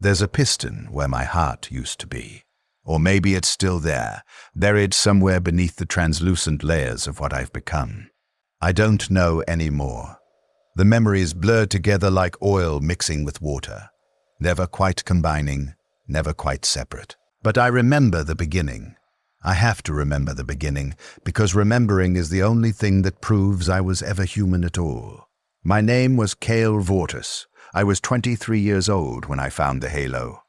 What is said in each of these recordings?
There's a piston where my heart used to be. Or maybe it's still there, buried somewhere beneath the translucent layers of what I've become. I don't know anymore. The memories blur together like oil mixing with water, never quite combining, never quite separate. But I remember the beginning. I have to remember the beginning, because remembering is the only thing that proves I was ever human at all. My name was Cale Vortis. I was 23 years old when I found the halo.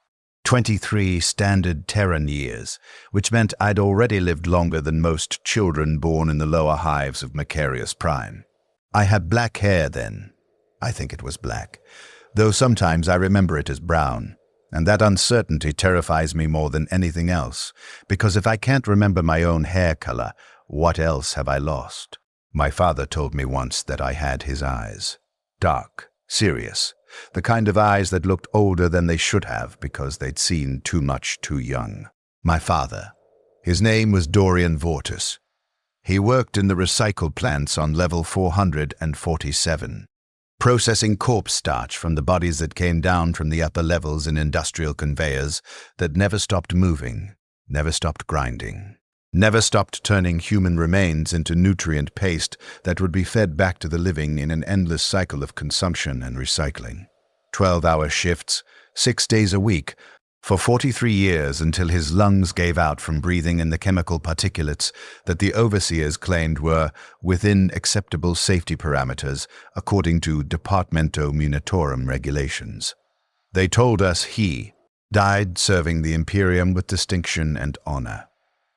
23 standard Terran years, which meant I'd already lived longer than most children born in the lower hives of Macarius Prime. I had black hair then. I think it was black, though sometimes I remember it as brown, and that uncertainty terrifies me more than anything else, because if I can't remember my own hair color, what else have I lost? My father told me once that I had his eyes. Dark, serious, the kind of eyes that looked older than they should have because they'd seen too much too young. My father. His name was Dorian Vortis. He worked in the recycle plants on level 447, processing corpse starch from the bodies that came down from the upper levels in industrial conveyors that never stopped moving, never stopped grinding, never stopped turning human remains into nutrient paste that would be fed back to the living in an endless cycle of consumption and recycling. 12-hour shifts, 6 days a week, for 43 years until his lungs gave out from breathing in the chemical particulates that the overseers claimed were within acceptable safety parameters according to Departamento Munitorum regulations. They told us he died serving the Imperium with distinction and honor.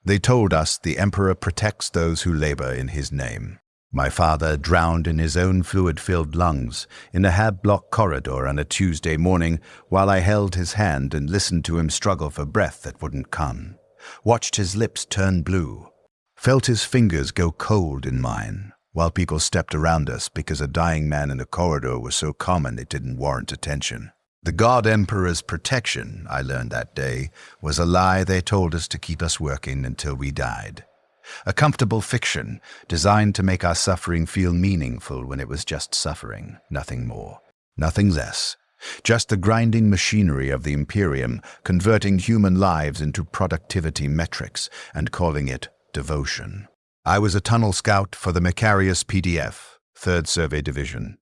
They told us the Emperor protects those who labor in his name. My father drowned in his own fluid-filled lungs in a hab-block corridor on a Tuesday morning while I held his hand and listened to him struggle for breath that wouldn't come, watched his lips turn blue, felt his fingers go cold in mine, while people stepped around us because a dying man in a corridor was so common it didn't warrant attention. The God Emperor's protection, I learned that day, was a lie they told us to keep us working until we died. A comfortable fiction designed to make our suffering feel meaningful when it was just suffering, nothing more, nothing less. Just the grinding machinery of the Imperium converting human lives into productivity metrics and calling it devotion. I was a tunnel scout for the Macarius PDF, 3rd Survey Division,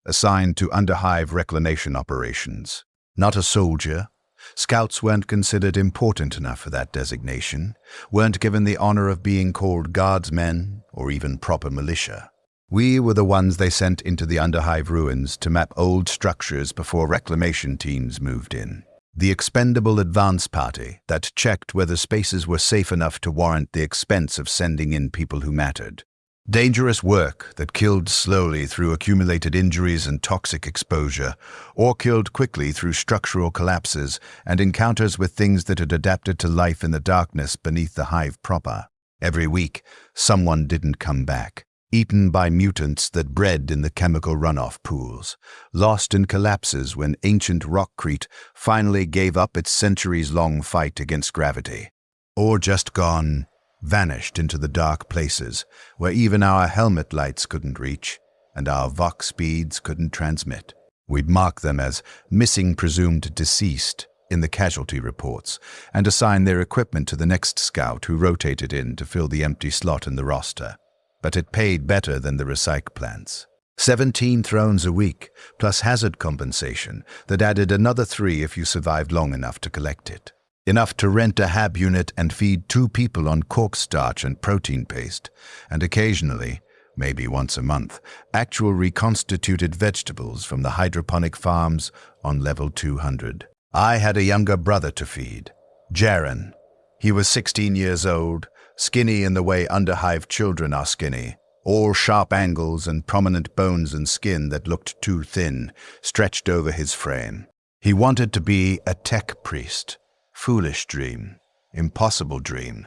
assigned to underhive reclamation operations. Not a soldier. Scouts weren't considered important enough for that designation, weren't given the honor of being called guardsmen or even proper militia. We were the ones they sent into the underhive ruins to map old structures before reclamation teams moved in. The expendable advance party that checked whether spaces were safe enough to warrant the expense of sending in people who mattered. Dangerous work that killed slowly through accumulated injuries and toxic exposure, or killed quickly through structural collapses and encounters with things that had adapted to life in the darkness beneath the hive proper. Every week, someone didn't come back, eaten by mutants that bred in the chemical runoff pools, lost in collapses when ancient rockcrete finally gave up its centuries-long fight against gravity, or just gone, vanished into the dark places where even our helmet lights couldn't reach and our Vox speeds couldn't transmit. We'd mark them as missing presumed deceased in the casualty reports and assign their equipment to the next scout who rotated in to fill the empty slot in the roster. But it paid better than the recycle plants. 17 thrones a week, plus hazard compensation that added another 3 if you survived long enough to collect it. Enough to rent a hab unit and feed 2 people on cornstarch and protein paste, and occasionally, maybe once a month, actual reconstituted vegetables from the hydroponic farms on level 200. I had a younger brother to feed, Jaren. He was 16 years old, skinny in the way underhive children are skinny, all sharp angles and prominent bones and skin that looked too thin, stretched over his frame. He wanted to be a tech priest. Foolish dream, impossible dream,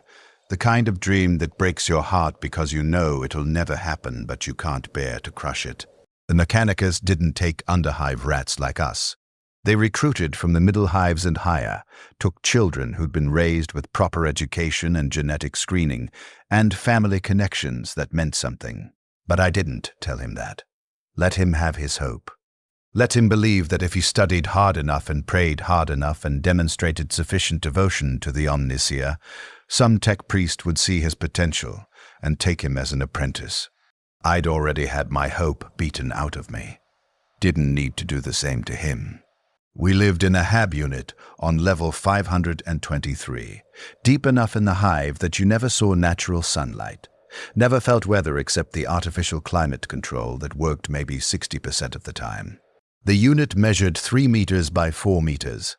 the kind of dream that breaks your heart because you know it'll never happen but you can't bear to crush it. The Mechanicus didn't take underhive rats like us. They recruited from the middle hives and higher, took children who'd been raised with proper education and genetic screening, and family connections that meant something. But I didn't tell him that. Let him have his hope. Let him believe that if he studied hard enough and prayed hard enough and demonstrated sufficient devotion to the Omniseer, some tech priest would see his potential and take him as an apprentice. I'd already had my hope beaten out of me. Didn't need to do the same to him. We lived in a HAB unit on level 523, deep enough in the hive that you never saw natural sunlight, never felt weather except the artificial climate control that worked maybe 60% of the time. The unit measured 3 meters by 4 meters,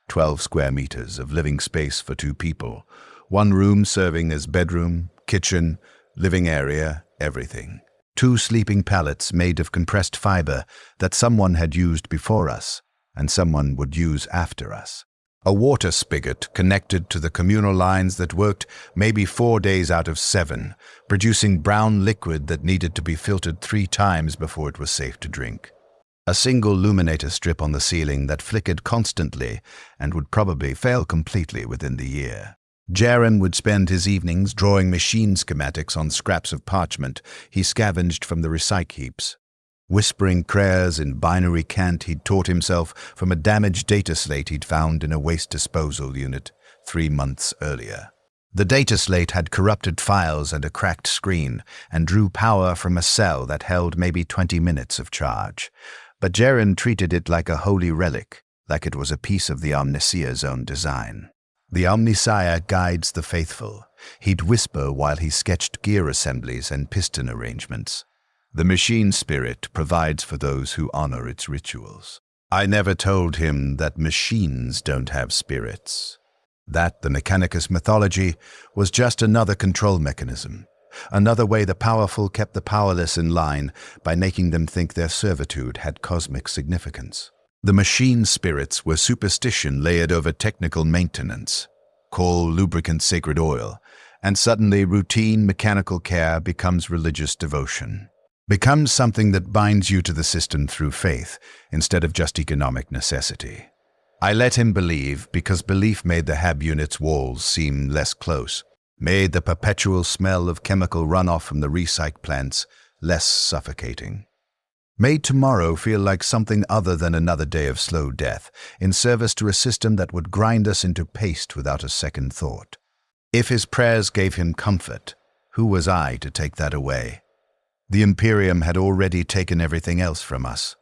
12 square meters of living space for 2 people, one room serving as bedroom, kitchen, living area, everything. 2 sleeping pallets made of compressed fiber that someone had used before us and someone would use after us. A water spigot connected to the communal lines that worked maybe 4 days out of 7, producing brown liquid that needed to be filtered 3 times before it was safe to drink. A single luminator strip on the ceiling that flickered constantly and would probably fail completely within the year. Jaren would spend his evenings drawing machine schematics on scraps of parchment he scavenged from the recycle heaps, whispering prayers in binary cant he'd taught himself from a damaged data slate he'd found in a waste disposal unit 3 months earlier. The data slate had corrupted files and a cracked screen and drew power from a cell that held maybe 20 minutes of charge. But Jaren treated it like a holy relic, like it was a piece of the Omniseer's own design. The Omniseer guides the faithful. He'd whisper while he sketched gear assemblies and piston arrangements. The machine spirit provides for those who honor its rituals. I never told him that machines don't have spirits. That, the Mechanicus mythology, was just another control mechanism. Another way the powerful kept the powerless in line by making them think their servitude had cosmic significance. The machine spirits were superstition layered over technical maintenance. Call lubricant sacred oil, and suddenly routine mechanical care becomes religious devotion. Becomes something that binds you to the system through faith instead of just economic necessity. I let him believe because belief made the HAB unit's walls seem less close. Made the perpetual smell of chemical runoff from the recycle plants less suffocating. Made tomorrow feel like something other than another day of slow death, in service to a system that would grind us into paste without a second thought. If his prayers gave him comfort, who was I to take that away? The Imperium had already taken everything else from us.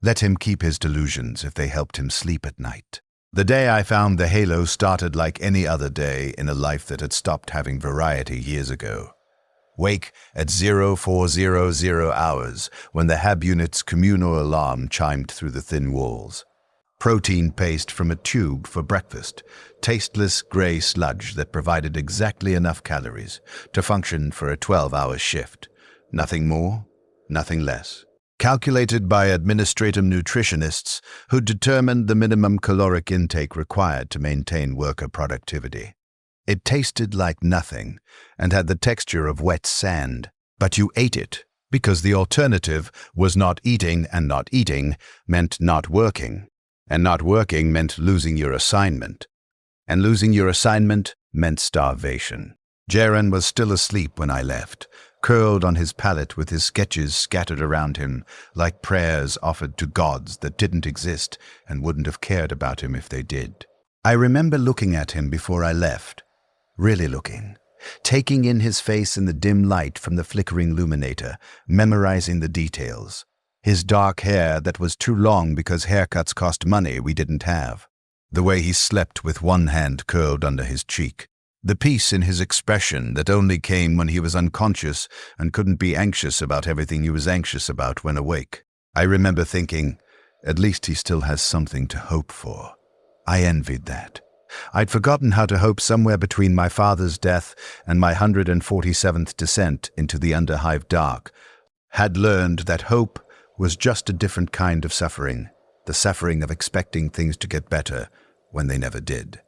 Let him keep his delusions if they helped him sleep at night. The day I found the halo started like any other day in a life that had stopped having variety years ago. Wake at 0400 hours when the HAB unit's communal alarm chimed through the thin walls. Protein paste from a tube for breakfast, tasteless gray sludge that provided exactly enough calories to function for a 12-hour shift. Nothing more, nothing less. Calculated by administrative nutritionists who determined the minimum caloric intake required to maintain worker productivity. It tasted like nothing and had the texture of wet sand, but you ate it because the alternative was not eating, and not eating meant not working, and not working meant losing your assignment, and losing your assignment meant starvation. Jaren was still asleep when I left, curled on his pallet with his sketches scattered around him like prayers offered to gods that didn't exist and wouldn't have cared about him if they did. I remember looking at him before I left, really looking, taking in his face in the dim light from the flickering luminator, memorizing the details. His dark hair that was too long because haircuts cost money we didn't have. The way he slept with one hand curled under his cheek. The peace in his expression that only came when he was unconscious and couldn't be anxious about everything he was anxious about when awake. I remember thinking, at least he still has something to hope for. I envied that. I'd forgotten how to hope somewhere between my father's death and my 147th descent into the underhive dark. Had learned that hope was just a different kind of suffering, the suffering of expecting things to get better when they never did.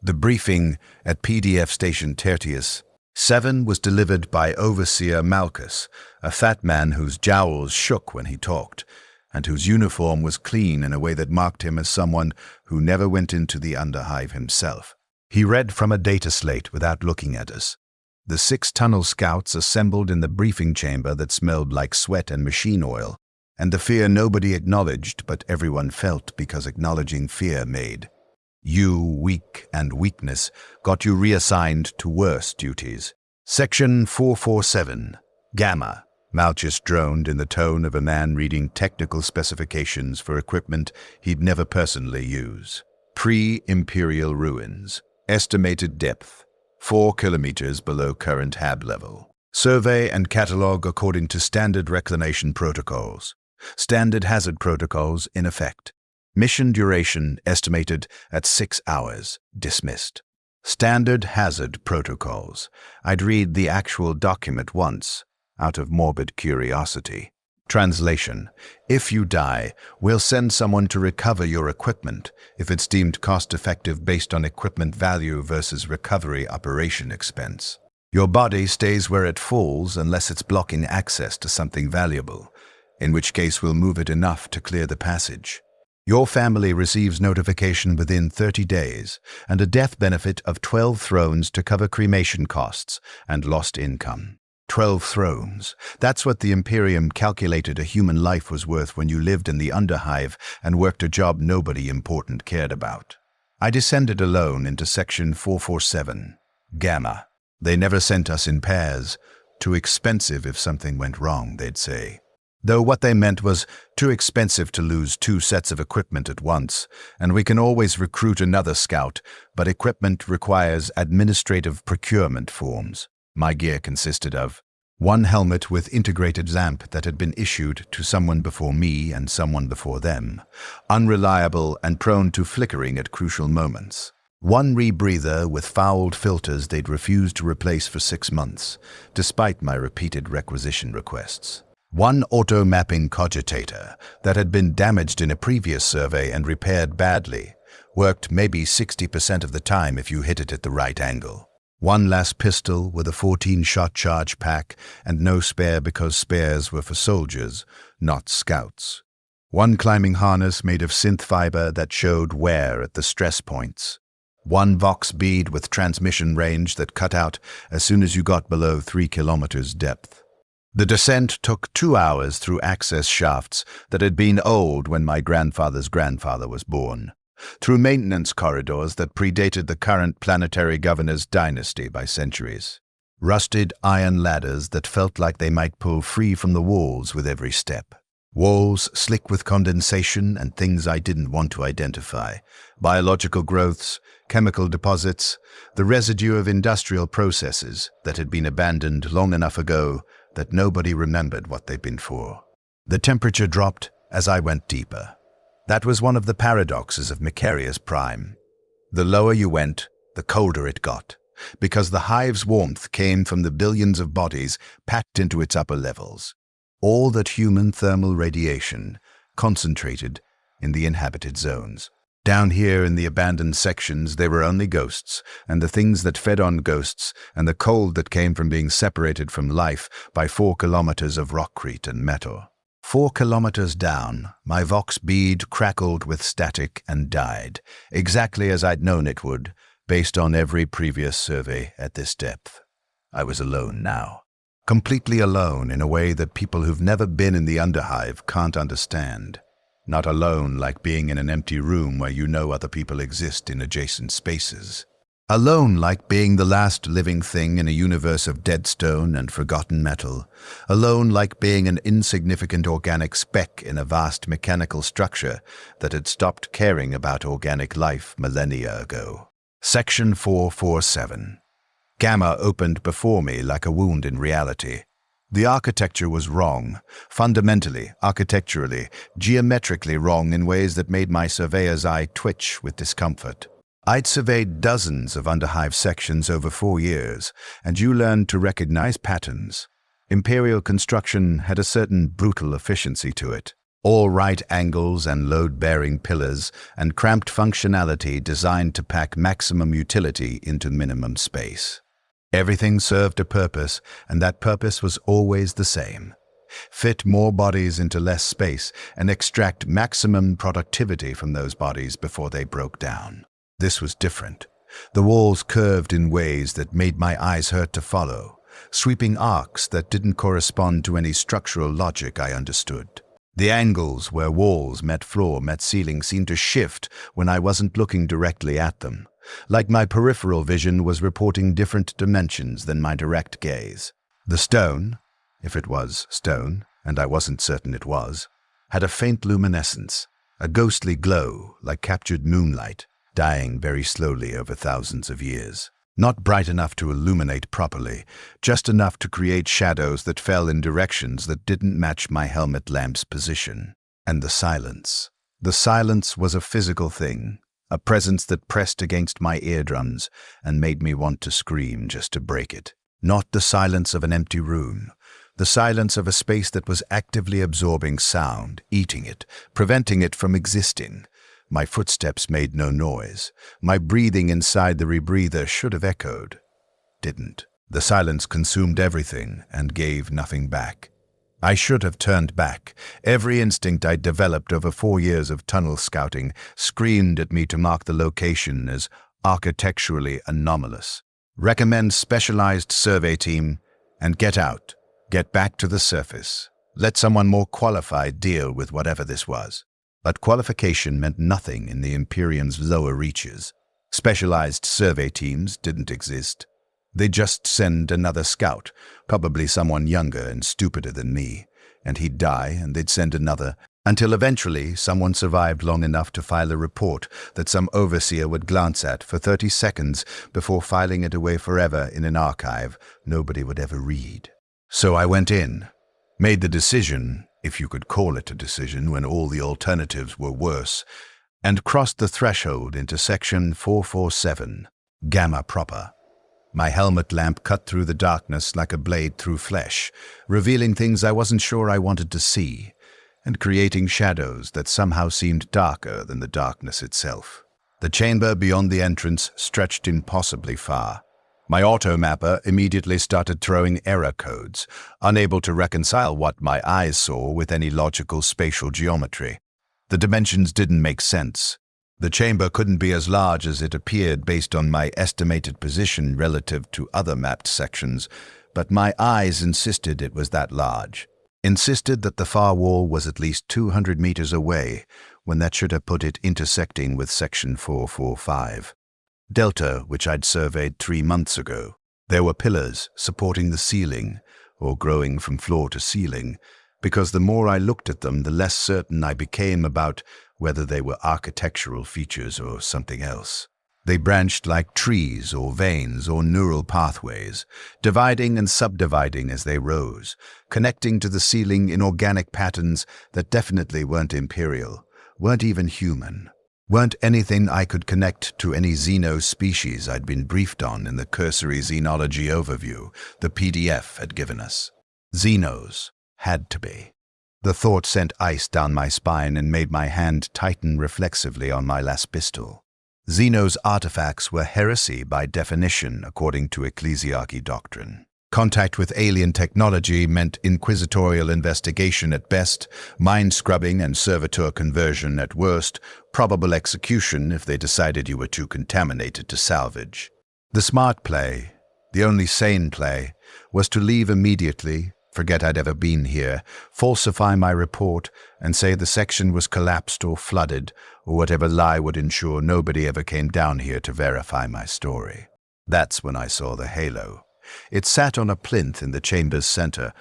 The briefing at PDF Station Tertius 7 was delivered by Overseer Malchus, a fat man whose jowls shook when he talked, and whose uniform was clean in a way that marked him as someone who never went into the underhive himself. He read from a data slate without looking at us. The 6 tunnel scouts assembled in the briefing chamber that smelled like sweat and machine oil. And the fear nobody acknowledged, but everyone felt because acknowledging fear made you weak, and weakness got you reassigned to worse duties. Section 447. Gamma. Malchus droned in the tone of a man reading technical specifications for equipment he'd never personally use. Pre-Imperial ruins. Estimated depth, 4 kilometers below current HAB level. Survey and catalogue according to standard reclamation protocols. Standard hazard protocols in effect. Mission duration estimated at 6 hours. Dismissed. Standard hazard protocols. I'd read the actual document once, out of morbid curiosity. Translation. If you die, we'll send someone to recover your equipment if it's deemed cost-effective based on equipment value versus recovery operation expense. Your body stays where it falls unless it's blocking access to something valuable, in which case we'll move it enough to clear the passage. Your family receives notification within 30 days and a death benefit of 12 thrones to cover cremation costs and lost income. 12 thrones. That's what the Imperium calculated a human life was worth when you lived in the Underhive and worked a job nobody important cared about. I descended alone into Section 447. Gamma. They never sent us in pairs. Too expensive if something went wrong, they'd say. Though what they meant was too expensive to lose 2 sets of equipment at once, and we can always recruit another scout, but equipment requires administrative procurement forms. My gear consisted of 1 helmet with integrated ZAMP that had been issued to someone before me and someone before them, unreliable and prone to flickering at crucial moments. 1 rebreather with fouled filters they'd refused to replace for 6 months, despite my repeated requisition requests. 1 auto-mapping cogitator that had been damaged in a previous survey and repaired badly, worked maybe 60% of the time if you hit it at the right angle. 1 las pistol with a 14-shot charge pack and no spare because spares were for soldiers, not scouts. 1 climbing harness made of synth fiber that showed wear at the stress points. 1 Vox bead with transmission range that cut out as soon as you got below 3 kilometers depth. The descent took 2 hours through access shafts that had been old when my grandfather's grandfather was born, through maintenance corridors that predated the current planetary governor's dynasty by centuries, rusted iron ladders that felt like they might pull free from the walls with every step. Walls slick with condensation and things I didn't want to identify, biological growths, chemical deposits, the residue of industrial processes that had been abandoned long enough ago that nobody remembered what they'd been for. The temperature dropped as I went deeper. That was one of the paradoxes of Macarius Prime. The lower you went, the colder it got, because the hive's warmth came from the billions of bodies packed into its upper levels. All that human thermal radiation concentrated in the inhabited zones. Down here in the abandoned sections, there were only ghosts, and the things that fed on ghosts, and the cold that came from being separated from life by 4 kilometers of rockcrete and metal. 4 kilometers down, my Vox bead crackled with static and died, exactly as I'd known it would, based on every previous survey at this depth. I was alone now. Completely alone in a way that people who've never been in the Underhive can't understand. Not alone like being in an empty room where you know other people exist in adjacent spaces. Alone like being the last living thing in a universe of dead stone and forgotten metal. Alone like being an insignificant organic speck in a vast mechanical structure that had stopped caring about organic life millennia ago. Section 447. Gamma opened before me like a wound in reality. The architecture was wrong, fundamentally, architecturally, geometrically wrong in ways that made my surveyor's eye twitch with discomfort. I'd surveyed dozens of Underhive sections over 4 years, and you learned to recognize patterns. Imperial construction had a certain brutal efficiency to it. All right angles and load-bearing pillars, and cramped functionality designed to pack maximum utility into minimum space. Everything served a purpose, and that purpose was always the same. Fit more bodies into less space and extract maximum productivity from those bodies before they broke down. This was different. The walls curved in ways that made my eyes hurt to follow, sweeping arcs that didn't correspond to any structural logic I understood. The angles where walls met floor met ceiling seemed to shift when I wasn't looking directly at them, like my peripheral vision was reporting different dimensions than my direct gaze. The stone, if it was stone, and I wasn't certain it was, had a faint luminescence, a ghostly glow like captured moonlight, dying very slowly over thousands of years. Not bright enough to illuminate properly, just enough to create shadows that fell in directions that didn't match my helmet lamp's position. And the silence. The silence was a physical thing, a presence that pressed against my eardrums and made me want to scream just to break it. Not the silence of an empty room, the silence of a space that was actively absorbing sound, eating it, preventing it from existing. My footsteps made no noise. My breathing inside the rebreather should have echoed. Didn't. The silence consumed everything and gave nothing back. I should have turned back. Every instinct I'd developed over 4 years of tunnel scouting screamed at me to mark the location as architecturally anomalous. Recommend specialized survey team and get out. Get back to the surface. Let someone more qualified deal with whatever this was. But qualification meant nothing in the Imperium's lower reaches. Specialized survey teams didn't exist. They'd just send another scout, probably someone younger and stupider than me, and he'd die and they'd send another, until eventually someone survived long enough to file a report that some overseer would glance at for 30 seconds before filing it away forever in an archive nobody would ever read. So I went in, made the decision, if you could call it a decision when all the alternatives were worse, and crossed the threshold into Section 447, Gamma proper. My helmet lamp cut through the darkness like a blade through flesh, revealing things I wasn't sure I wanted to see, and creating shadows that somehow seemed darker than the darkness itself. The chamber beyond the entrance stretched impossibly far. My automapper immediately started throwing error codes, unable to reconcile what my eyes saw with any logical spatial geometry. The dimensions didn't make sense. The chamber couldn't be as large as it appeared based on my estimated position relative to other mapped sections, but my eyes insisted it was that large. Insisted that the far wall was at least 200 meters away, when that should have put it intersecting with Section 445. Delta, which I'd surveyed 3 months ago. There were pillars supporting the ceiling, or growing from floor to ceiling, because the more I looked at them, the less certain I became about whether they were architectural features or something else. They branched like trees or veins or neural pathways, dividing and subdividing as they rose, connecting to the ceiling in organic patterns that definitely weren't imperial, weren't even human. Weren't anything I could connect to any xeno species I'd been briefed on in the cursory xenology overview the PDF had given us. Xenos had to be. The thought sent ice down my spine and made my hand tighten reflexively on my last pistol. Xenos' artifacts were heresy by definition, according to ecclesiarchy doctrine. Contact with alien technology meant inquisitorial investigation at best, mind-scrubbing and servitor conversion at worst, probable execution if they decided you were too contaminated to salvage. The smart play, the only sane play, was to leave immediately, forget I'd ever been here, falsify my report, and say the section was collapsed or flooded, or whatever lie would ensure nobody ever came down here to verify my story. That's when I saw the halo. It sat on a plinth in the chamber's center,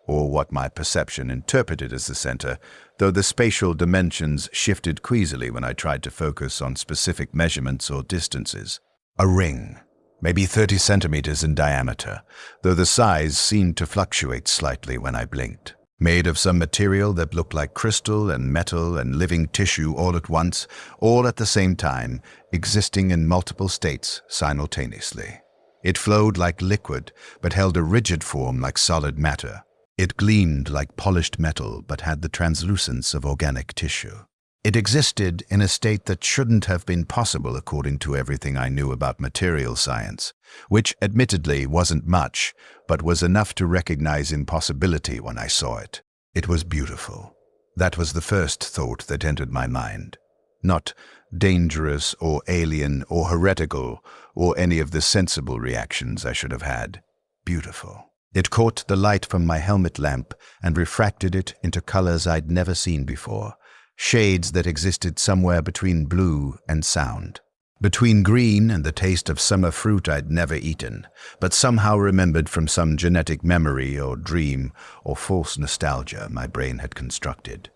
or what my perception interpreted as the center, though the spatial dimensions shifted queasily when I tried to focus on specific measurements or distances. A ring, maybe 30 centimeters in diameter, though the size seemed to fluctuate slightly when I blinked. Made of some material that looked like crystal and metal and living tissue all at once, all at the same time, existing in multiple states simultaneously. It flowed like liquid, but held a rigid form like solid matter. It gleamed like polished metal, but had the translucence of organic tissue. It existed in a state that shouldn't have been possible according to everything I knew about material science, which admittedly wasn't much, but was enough to recognize impossibility when I saw it. It was beautiful. That was the first thought that entered my mind. Not dangerous or alien or heretical or any of the sensible reactions I should have had. Beautiful. It caught the light from my helmet lamp and refracted it into colors I'd never seen before, shades that existed somewhere between blue and sound. Between green and the taste of summer fruit I'd never eaten, but somehow remembered from some genetic memory or dream or false nostalgia my brain had constructed.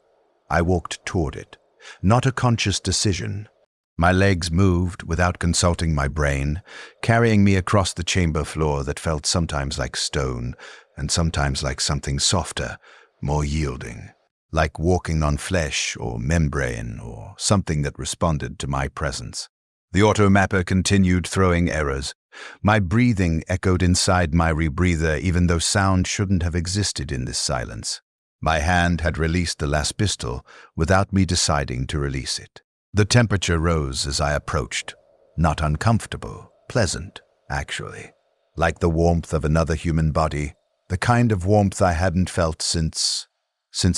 I walked toward it, not a conscious decision. My legs moved without consulting my brain, carrying me across the chamber floor that felt sometimes like stone and sometimes like something softer, more yielding, like walking on flesh or membrane or something that responded to my presence. The automapper continued throwing errors. My breathing echoed inside my rebreather even though sound shouldn't have existed in this silence. My hand had released the last pistol without me deciding to release it. The temperature rose as I approached. Not uncomfortable, pleasant, actually. Like the warmth of another human body, the kind of warmth I hadn't felt since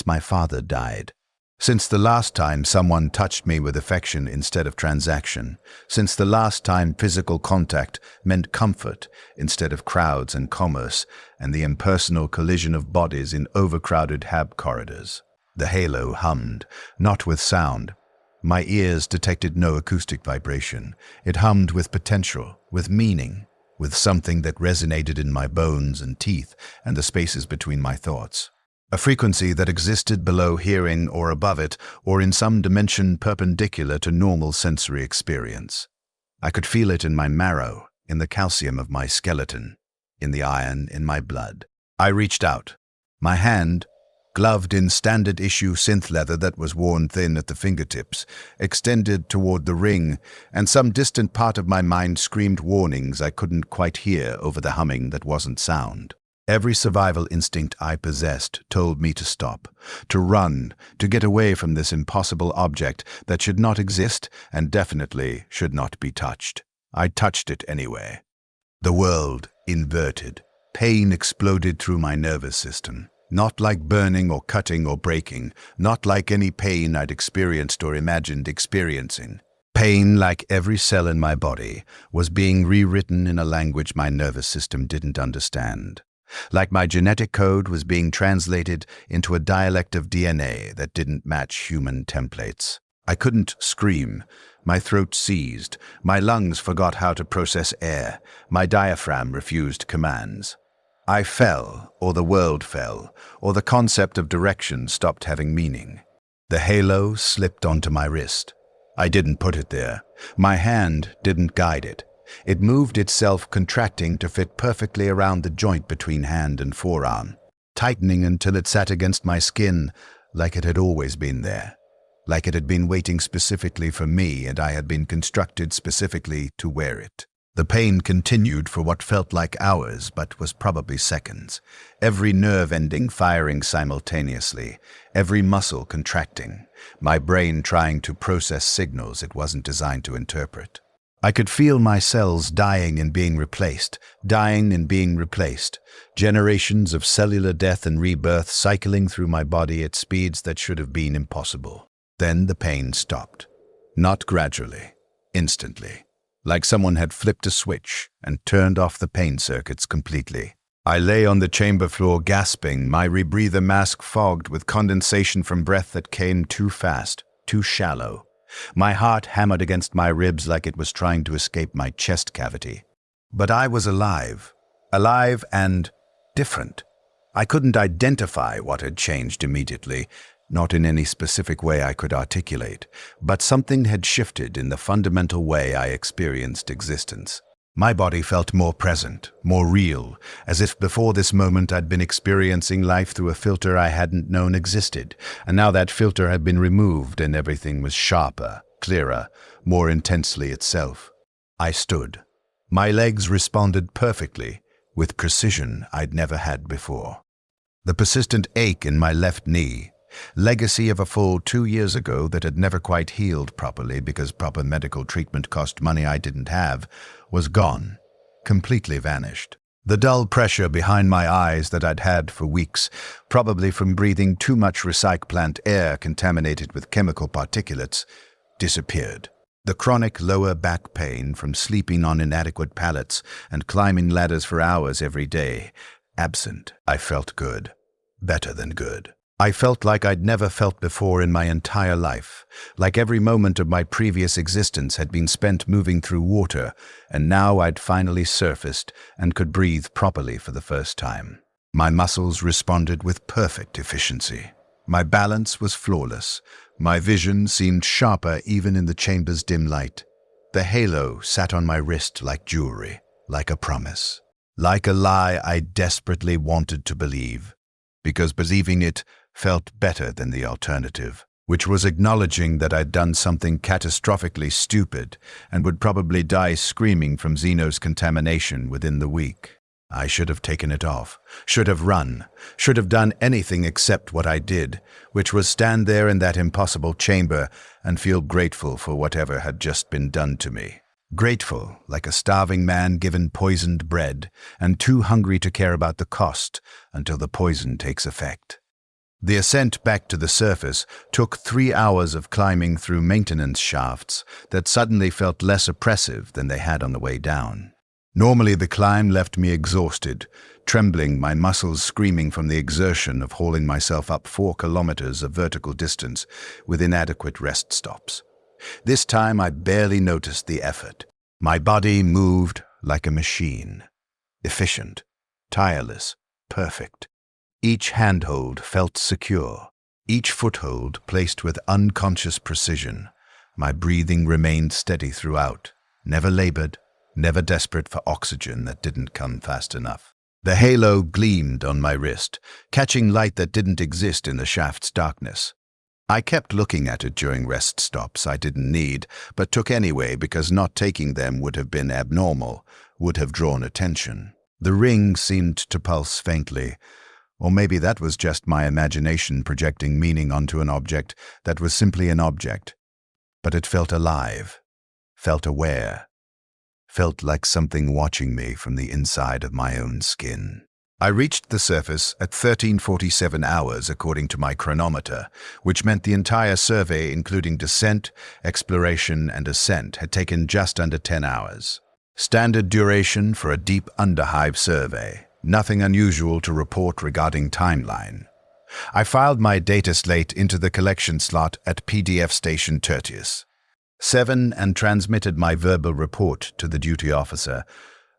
my father died. Since the last time someone touched me with affection instead of transaction, since the last time physical contact meant comfort instead of crowds and commerce and the impersonal collision of bodies in overcrowded hab corridors. The halo hummed, not with sound. My ears detected no acoustic vibration. It hummed with potential, with meaning, with something that resonated in my bones and teeth and the spaces between my thoughts. A frequency that existed below hearing or above it, or in some dimension perpendicular to normal sensory experience. I could feel it in my marrow, in the calcium of my skeleton, in the iron in my blood. I reached out. My hand, gloved in standard-issue synth leather that was worn thin at the fingertips, extended toward the ring, and some distant part of my mind screamed warnings I couldn't quite hear over the humming that wasn't sound. Every survival instinct I possessed told me to stop, to run, to get away from this impossible object that should not exist and definitely should not be touched. I touched it anyway. The world inverted. Pain exploded through my nervous system. Not like burning or cutting or breaking, not like any pain I'd experienced or imagined experiencing. Pain, like every cell in my body, was being rewritten in a language my nervous system didn't understand. Like my genetic code was being translated into a dialect of DNA that didn't match human templates. I couldn't scream. My throat seized. My lungs forgot how to process air. My diaphragm refused commands. I fell, or the world fell, or the concept of direction stopped having meaning. The halo slipped onto my wrist. I didn't put it there. My hand didn't guide it. It moved itself, contracting to fit perfectly around the joint between hand and forearm, tightening until it sat against my skin like it had always been there, like it had been waiting specifically for me and I had been constructed specifically to wear it. The pain continued for what felt like hours but was probably seconds, every nerve ending firing simultaneously, every muscle contracting, my brain trying to process signals it wasn't designed to interpret. I could feel my cells dying and being replaced, dying and being replaced, generations of cellular death and rebirth cycling through my body at speeds that should have been impossible. Then the pain stopped. Not gradually, instantly, like someone had flipped a switch and turned off the pain circuits completely. I lay on the chamber floor gasping, my rebreather mask fogged with condensation from breath that came too fast, too shallow. My heart hammered against my ribs like it was trying to escape my chest cavity. But I was alive and different. I couldn't identify what had changed immediately, not in any specific way I could articulate, but something had shifted in the fundamental way I experienced existence. My body felt more present, more real, as if before this moment I'd been experiencing life through a filter I hadn't known existed, and now that filter had been removed and everything was sharper, clearer, more intensely itself. I stood. My legs responded perfectly, with precision I'd never had before. The persistent ache in my left knee, legacy of a full 2 years ago that had never quite healed properly because proper medical treatment cost money I didn't have, was gone, completely vanished. The dull pressure behind my eyes that I'd had for weeks, probably from breathing too much recycled plant air contaminated with chemical particulates, disappeared. The chronic lower back pain from sleeping on inadequate pallets and climbing ladders for hours every day, absent. I felt good. Better than good. I felt like I'd never felt before in my entire life, like every moment of my previous existence had been spent moving through water, and now I'd finally surfaced and could breathe properly for the first time. My muscles responded with perfect efficiency. My balance was flawless. My vision seemed sharper even in the chamber's dim light. The halo sat on my wrist like jewelry, like a promise, like a lie I desperately wanted to believe, because believing it felt better than the alternative, which was acknowledging that I'd done something catastrophically stupid and would probably die screaming from Xeno's contamination within the week. I should have taken it off, should have run, should have done anything except what I did, which was stand there in that impossible chamber and feel grateful for whatever had just been done to me. Grateful, like a starving man given poisoned bread, and too hungry to care about the cost until the poison takes effect. The ascent back to the surface took 3 hours of climbing through maintenance shafts that suddenly felt less oppressive than they had on the way down. Normally the climb left me exhausted, trembling, my muscles screaming from the exertion of hauling myself up 4 kilometers of vertical distance with inadequate rest stops. This time I barely noticed the effort. My body moved like a machine. Efficient, tireless, perfect. Each handhold felt secure, each foothold placed with unconscious precision. My breathing remained steady throughout, never labored, never desperate for oxygen that didn't come fast enough. The halo gleamed on my wrist, catching light that didn't exist in the shaft's darkness. I kept looking at it during rest stops I didn't need, but took anyway because not taking them would have been abnormal, would have drawn attention. The ring seemed to pulse faintly, or maybe that was just my imagination projecting meaning onto an object that was simply an object. But it felt alive, felt aware, felt like something watching me from the inside of my own skin. I reached the surface at 13:47 hours according to my chronometer, which meant the entire survey, including descent, exploration, and ascent, had taken just under 10 hours. Standard duration for a deep underhive survey. Nothing unusual to report regarding timeline. I filed my data slate into the collection slot at PDF Station Tertius 7 and transmitted my verbal report to the duty officer,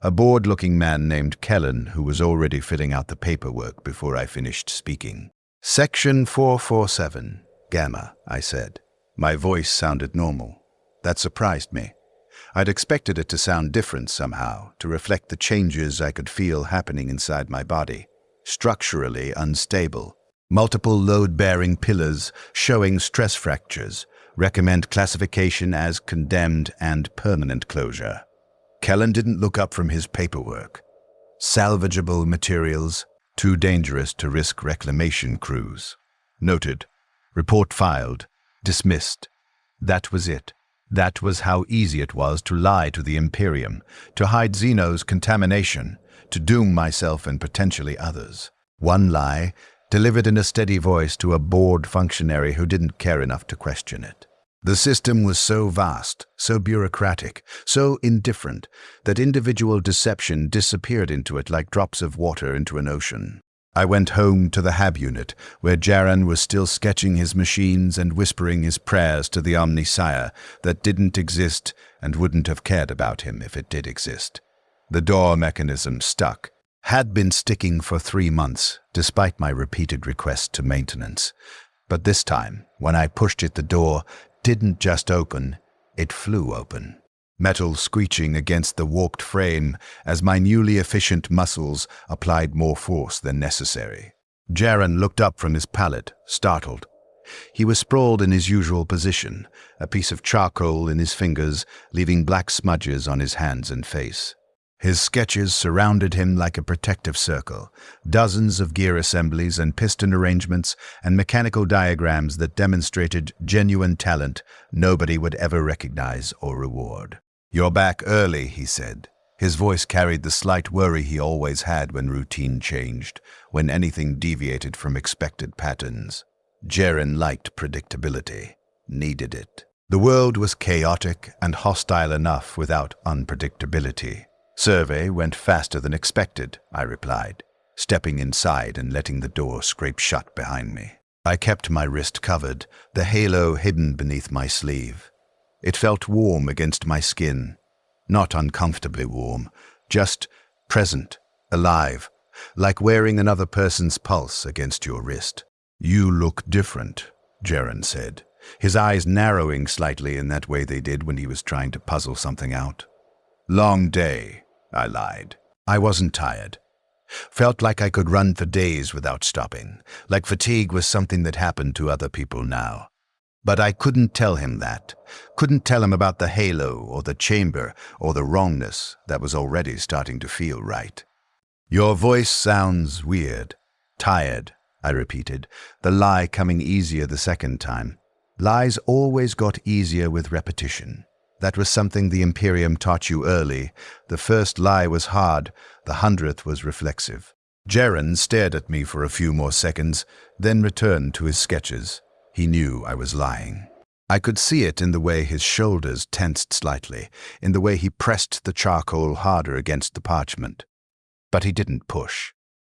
a bored-looking man named Kellen who was already filling out the paperwork before I finished speaking. Section 447, Gamma, I said. My voice sounded normal. That surprised me. I'd expected it to sound different somehow, to reflect the changes I could feel happening inside my body. Structurally unstable. Multiple load-bearing pillars showing stress fractures. Recommend classification as condemned and permanent closure. Kellen didn't look up from his paperwork. Salvageable materials, too dangerous to risk reclamation crews. Noted. Report filed. Dismissed. That was it. That was how easy it was to lie to the Imperium, to hide Xeno's contamination, to doom myself and potentially others. One lie, delivered in a steady voice to a bored functionary who didn't care enough to question it. The system was so vast, so bureaucratic, so indifferent, that individual deception disappeared into it like drops of water into an ocean. I went home to the Hab unit, where Jaron was still sketching his machines and whispering his prayers to the Omnisire that didn't exist and wouldn't have cared about him if it did exist. The door mechanism stuck. Had been sticking for 3 months, despite my repeated requests to maintenance. But this time, when I pushed it, the door didn't just open, it flew open. Metal screeching against the warped frame as my newly efficient muscles applied more force than necessary. Jaron looked up from his pallet, startled. He was sprawled in his usual position, a piece of charcoal in his fingers, leaving black smudges on his hands and face. His sketches surrounded him like a protective circle, dozens of gear assemblies and piston arrangements and mechanical diagrams that demonstrated genuine talent nobody would ever recognize or reward. "You're back early," he said. His voice carried the slight worry he always had when routine changed, when anything deviated from expected patterns. Jaron liked predictability, needed it. The world was chaotic and hostile enough without unpredictability. "Survey went faster than expected," I replied. stepping inside and letting the door scrape shut behind me. I kept my wrist covered, the halo hidden beneath my sleeve. It felt warm against my skin, not uncomfortably warm, just present, alive, like wearing another person's pulse against your wrist. "You look different," Jaren said, his eyes narrowing slightly in that way they did when he was trying to puzzle something out. "Long day," I lied. I wasn't tired. Felt like I could run for days without stopping, like fatigue was something that happened to other people now. But I couldn't tell him that. Couldn't tell him about the halo or the chamber or the wrongness that was already starting to feel right. "Your voice sounds weird. Tired," I repeated, the lie coming easier the second time. Lies always got easier with repetition. That was something the Imperium taught you early. The first lie was hard, the 100th was reflexive. Jaren stared at me for a few more seconds, then returned to his sketches. He knew I was lying. I could see it in the way his shoulders tensed slightly, in the way he pressed the charcoal harder against the parchment. But he didn't push.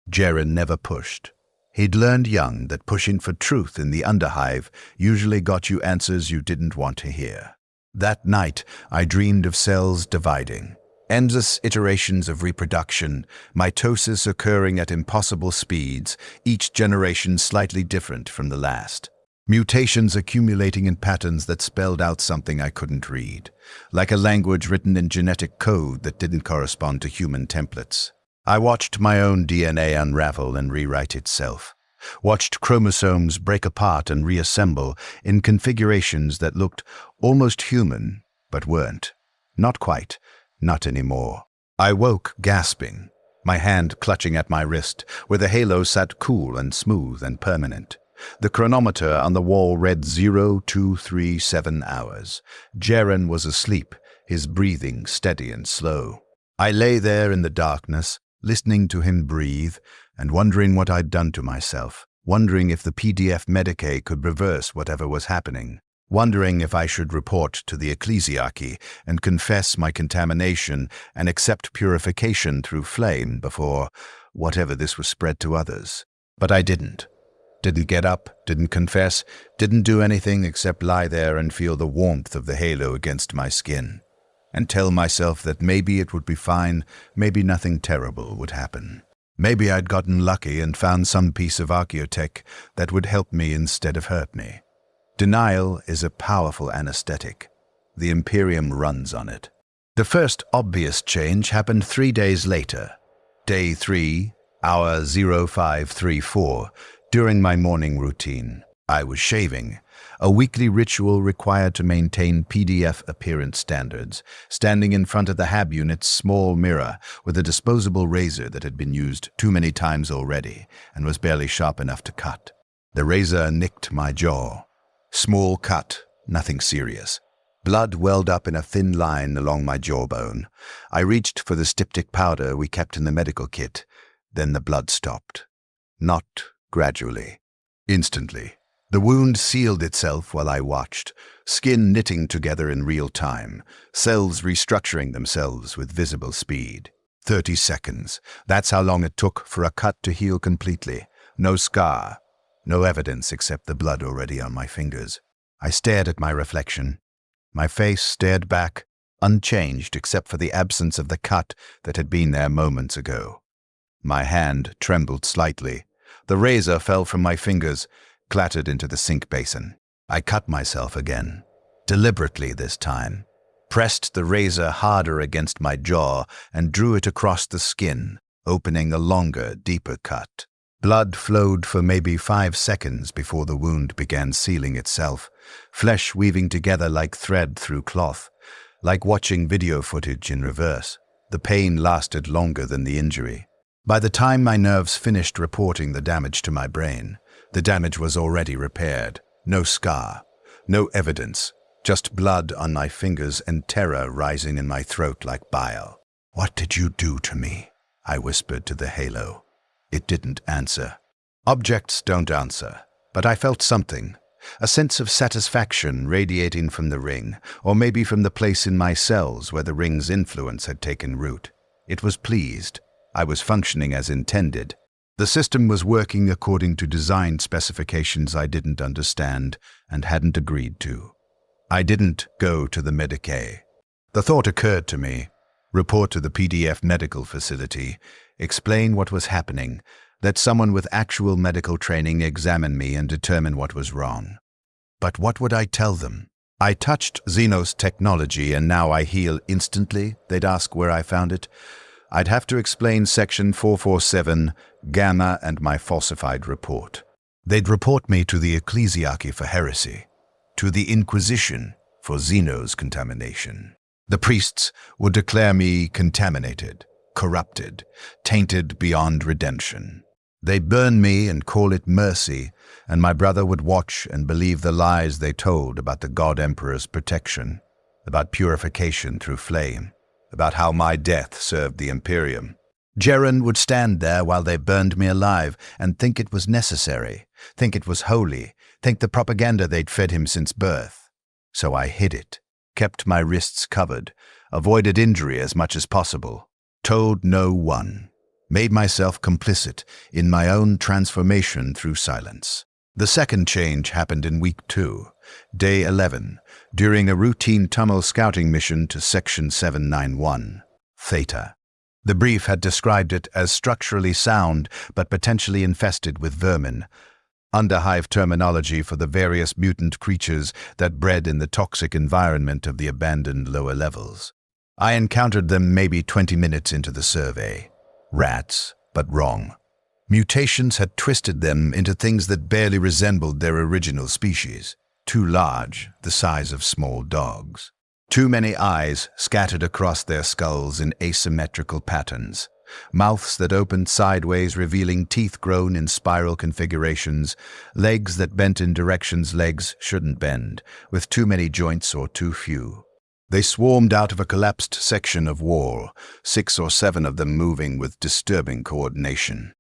Jaren never pushed. He'd learned young that pushing for truth in the Underhive usually got you answers you didn't want to hear. That night, I dreamed of cells dividing, endless iterations of reproduction, mitosis occurring at impossible speeds, each generation slightly different from the last. Mutations accumulating in patterns that spelled out something I couldn't read, like a language written in genetic code that didn't correspond to human templates. I watched my own DNA unravel and rewrite itself. Watched chromosomes break apart and reassemble in configurations that looked almost human, but weren't. Not quite, not anymore. I woke gasping, my hand clutching at my wrist, where the halo sat cool and smooth and permanent. The chronometer on the wall read 0237 hours. Jaren was asleep, his breathing steady and slow. I lay there in the darkness, listening to him breathe, and wondering what I'd done to myself, wondering if the PDF Medicae could reverse whatever was happening, wondering if I should report to the ecclesiarchy and confess my contamination and accept purification through flame before whatever this was spread to others. But I didn't. Didn't get up, didn't confess, didn't do anything except lie there and feel the warmth of the halo against my skin, and tell myself that maybe it would be fine, maybe nothing terrible would happen. Maybe I'd gotten lucky and found some piece of archaeotech that would help me instead of hurt me. Denial is a powerful anesthetic. The Imperium runs on it. The first obvious change happened 3 days later. Day 3, hour 0534, during my morning routine. I was shaving, a weekly ritual required to maintain PDF appearance standards, standing in front of the HAB unit's small mirror with a disposable razor that had been used too many times already and was barely sharp enough to cut. The razor nicked my jaw. Small cut, nothing serious. Blood welled up in a thin line along my jawbone. I reached for the styptic powder we kept in the medical kit. Then the blood stopped. Not gradually. Instantly. The wound sealed itself while I watched, skin knitting together in real time, cells restructuring themselves with visible speed. 30 seconds. That's how long it took for a cut to heal completely. No scar. No evidence except the blood already on my fingers. I stared at my reflection. My face stared back, unchanged except for the absence of the cut that had been there moments ago. My hand trembled slightly. The razor fell from my fingers, clattered into the sink basin. I cut myself again, deliberately this time, pressed the razor harder against my jaw and drew it across the skin, opening a longer, deeper cut. Blood flowed for maybe 5 seconds before the wound began sealing itself, flesh weaving together like thread through cloth, like watching video footage in reverse. The pain lasted longer than the injury. By the time my nerves finished reporting the damage to my brain, the damage was already repaired. No scar, no evidence, just blood on my fingers and terror rising in my throat like bile. "What did you do to me?" I whispered to the halo. It didn't answer. Objects don't answer, but I felt something, a sense of satisfaction radiating from the ring, or maybe from the place in my cells where the ring's influence had taken root. It was pleased. I was functioning as intended. The system was working according to design specifications I didn't understand and hadn't agreed to. I didn't go to the Medicaid. The thought occurred to me: report to the PDF medical facility, explain what was happening, let someone with actual medical training examine me and determine what was wrong. But what would I tell them? I touched Xenos technology and now I heal instantly, they'd ask where I found it. I'd have to explain Section 447, Gamma, and my falsified report. They'd report me to the Ecclesiarchy for heresy, to the Inquisition for Xenos contamination. The priests would declare me contaminated, corrupted, tainted beyond redemption. They'd burn me and call it mercy, and my brother would watch and believe the lies they told about the God Emperor's protection, about purification through flame, about how my death served the Imperium. Jaren would stand there while they burned me alive and think it was necessary, think it was holy, think the propaganda they'd fed him since birth. So I hid it, kept my wrists covered, avoided injury as much as possible, told no one, made myself complicit in my own transformation through silence. The second change happened in week 2, day 11, during a routine tunnel scouting mission to Section 791, Theta. The brief had described it as structurally sound but potentially infested with vermin, underhive terminology for the various mutant creatures that bred in the toxic environment of the abandoned lower levels. I encountered them maybe 20 minutes into the survey. Rats, but wrong. Mutations had twisted them into things that barely resembled their original species. Too large, the size of small dogs. Too many eyes scattered across their skulls in asymmetrical patterns. Mouths that opened sideways, revealing teeth grown in spiral configurations. Legs that bent in directions legs shouldn't bend, with too many joints or too few. They swarmed out of a collapsed section of wall, 6 or 7 of them moving with disturbing coordination.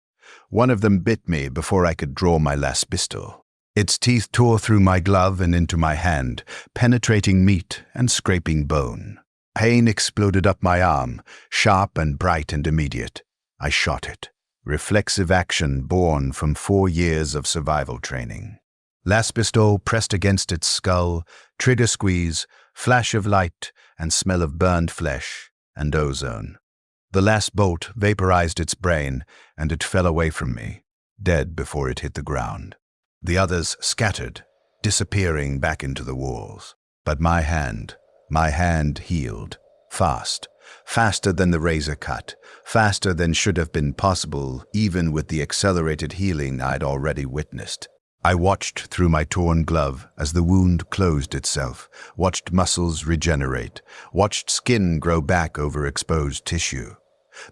One of them bit me before I could draw my last pistol. Its teeth tore through my glove and into my hand, penetrating meat and scraping bone. Pain exploded up my arm, sharp and bright and immediate. I shot it. Reflexive action born from 4 years of survival training. Last pistol pressed against its skull, trigger squeeze, flash of light, and smell of burned flesh and ozone. The last bolt vaporized its brain, and it fell away from me, dead before it hit the ground. The others scattered, disappearing back into the walls. But my hand healed, fast, faster than the razor cut, faster than should have been possible even with the accelerated healing I'd already witnessed. I watched through my torn glove as the wound closed itself, watched muscles regenerate, watched skin grow back over exposed tissue.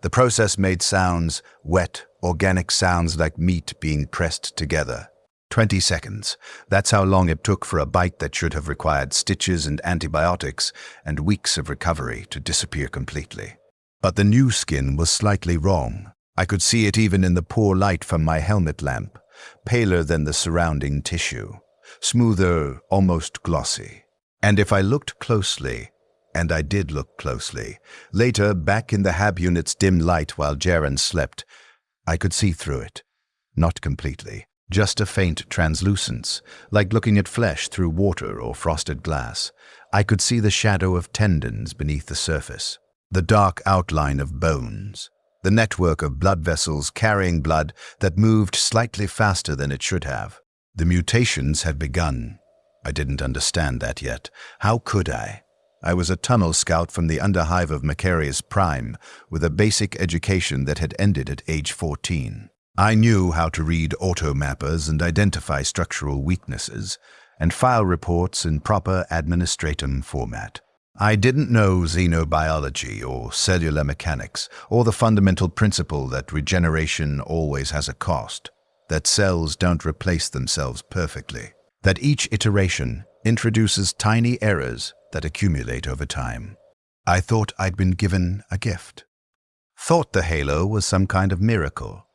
The process made sounds, wet, organic sounds like meat being pressed together. 20 seconds. That's how long it took for a bite that should have required stitches and antibiotics and weeks of recovery to disappear completely. But the new skin was slightly wrong. I could see it even in the poor light from my helmet lamp, paler than the surrounding tissue, smoother, almost glossy. And if I looked closely, and I did look closely, later back in the hab unit's dim light while Jaren slept, I could see through it. Not completely. Just a faint translucence, like looking at flesh through water or frosted glass. I could see the shadow of tendons beneath the surface, the dark outline of bones, the network of blood vessels carrying blood that moved slightly faster than it should have. The mutations had begun. I didn't understand that yet. How could I? I was a tunnel scout from the underhive of Macarius Prime, with a basic education that had ended at age 14. I knew how to read automappers and identify structural weaknesses, and file reports in proper administratum format. I didn't know xenobiology or cellular mechanics, or the fundamental principle that regeneration always has a cost, that cells don't replace themselves perfectly, that each iteration introduces tiny errors that accumulate over time. I thought I'd been given a gift. Thought the halo was some kind of miracle.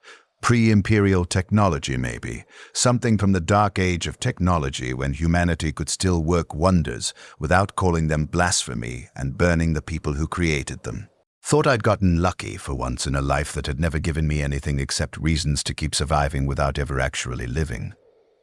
Pre-imperial technology, maybe. Something from the dark age of technology when humanity could still work wonders without calling them blasphemy and burning the people who created them. Thought I'd gotten lucky for once in a life that had never given me anything except reasons to keep surviving without ever actually living.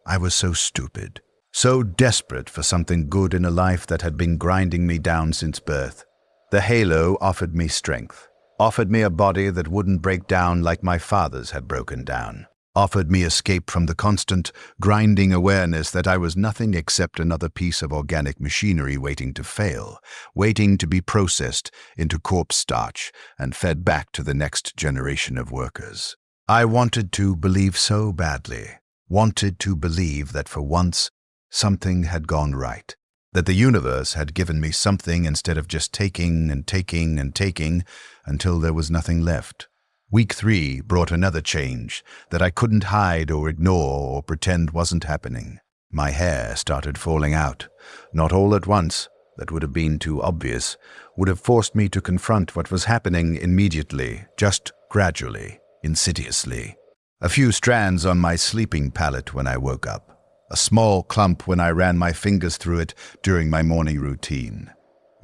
I was so stupid, so desperate for something good in a life that had been grinding me down since birth. The halo offered me strength, offered me a body that wouldn't break down like my father's had broken down, offered me escape from the constant, grinding awareness that I was nothing except another piece of organic machinery waiting to fail, waiting to be processed into corpse starch and fed back to the next generation of workers. I wanted to believe so badly, wanted to believe that for once something had gone right, that the universe had given me something instead of just taking and taking and taking until there was nothing left. Week 3 brought another change that I couldn't hide or ignore or pretend wasn't happening. My hair started falling out, not all at once, that would have been too obvious, would have forced me to confront what was happening immediately, just gradually, insidiously. A few strands on my sleeping pallet when I woke up, a small clump when I ran my fingers through it during my morning routine.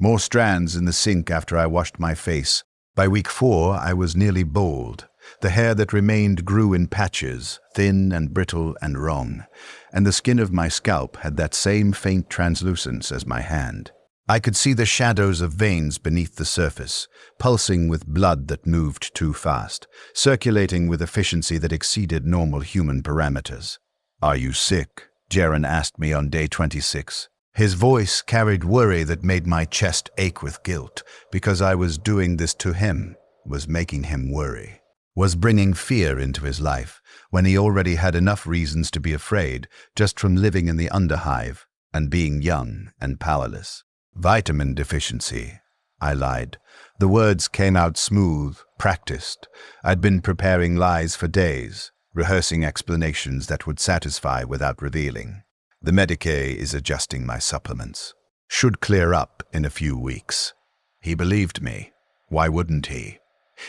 More strands in the sink after I washed my face. By week 4, I was nearly bald. The hair that remained grew in patches, thin and brittle and wrong, and the skin of my scalp had that same faint translucence as my hand. I could see the shadows of veins beneath the surface, pulsing with blood that moved too fast, circulating with efficiency that exceeded normal human parameters. "Are you sick?" Jaren asked me on day 26. His voice carried worry that made my chest ache with guilt, because I was doing this to him, was making him worry, was bringing fear into his life when he already had enough reasons to be afraid just from living in the underhive and being young and powerless. "Vitamin deficiency," I lied. The words came out smooth, practiced. I'd been preparing lies for days, rehearsing explanations that would satisfy without revealing. "The Medicaid is adjusting my supplements. Should clear up in a few weeks." He believed me. Why wouldn't he?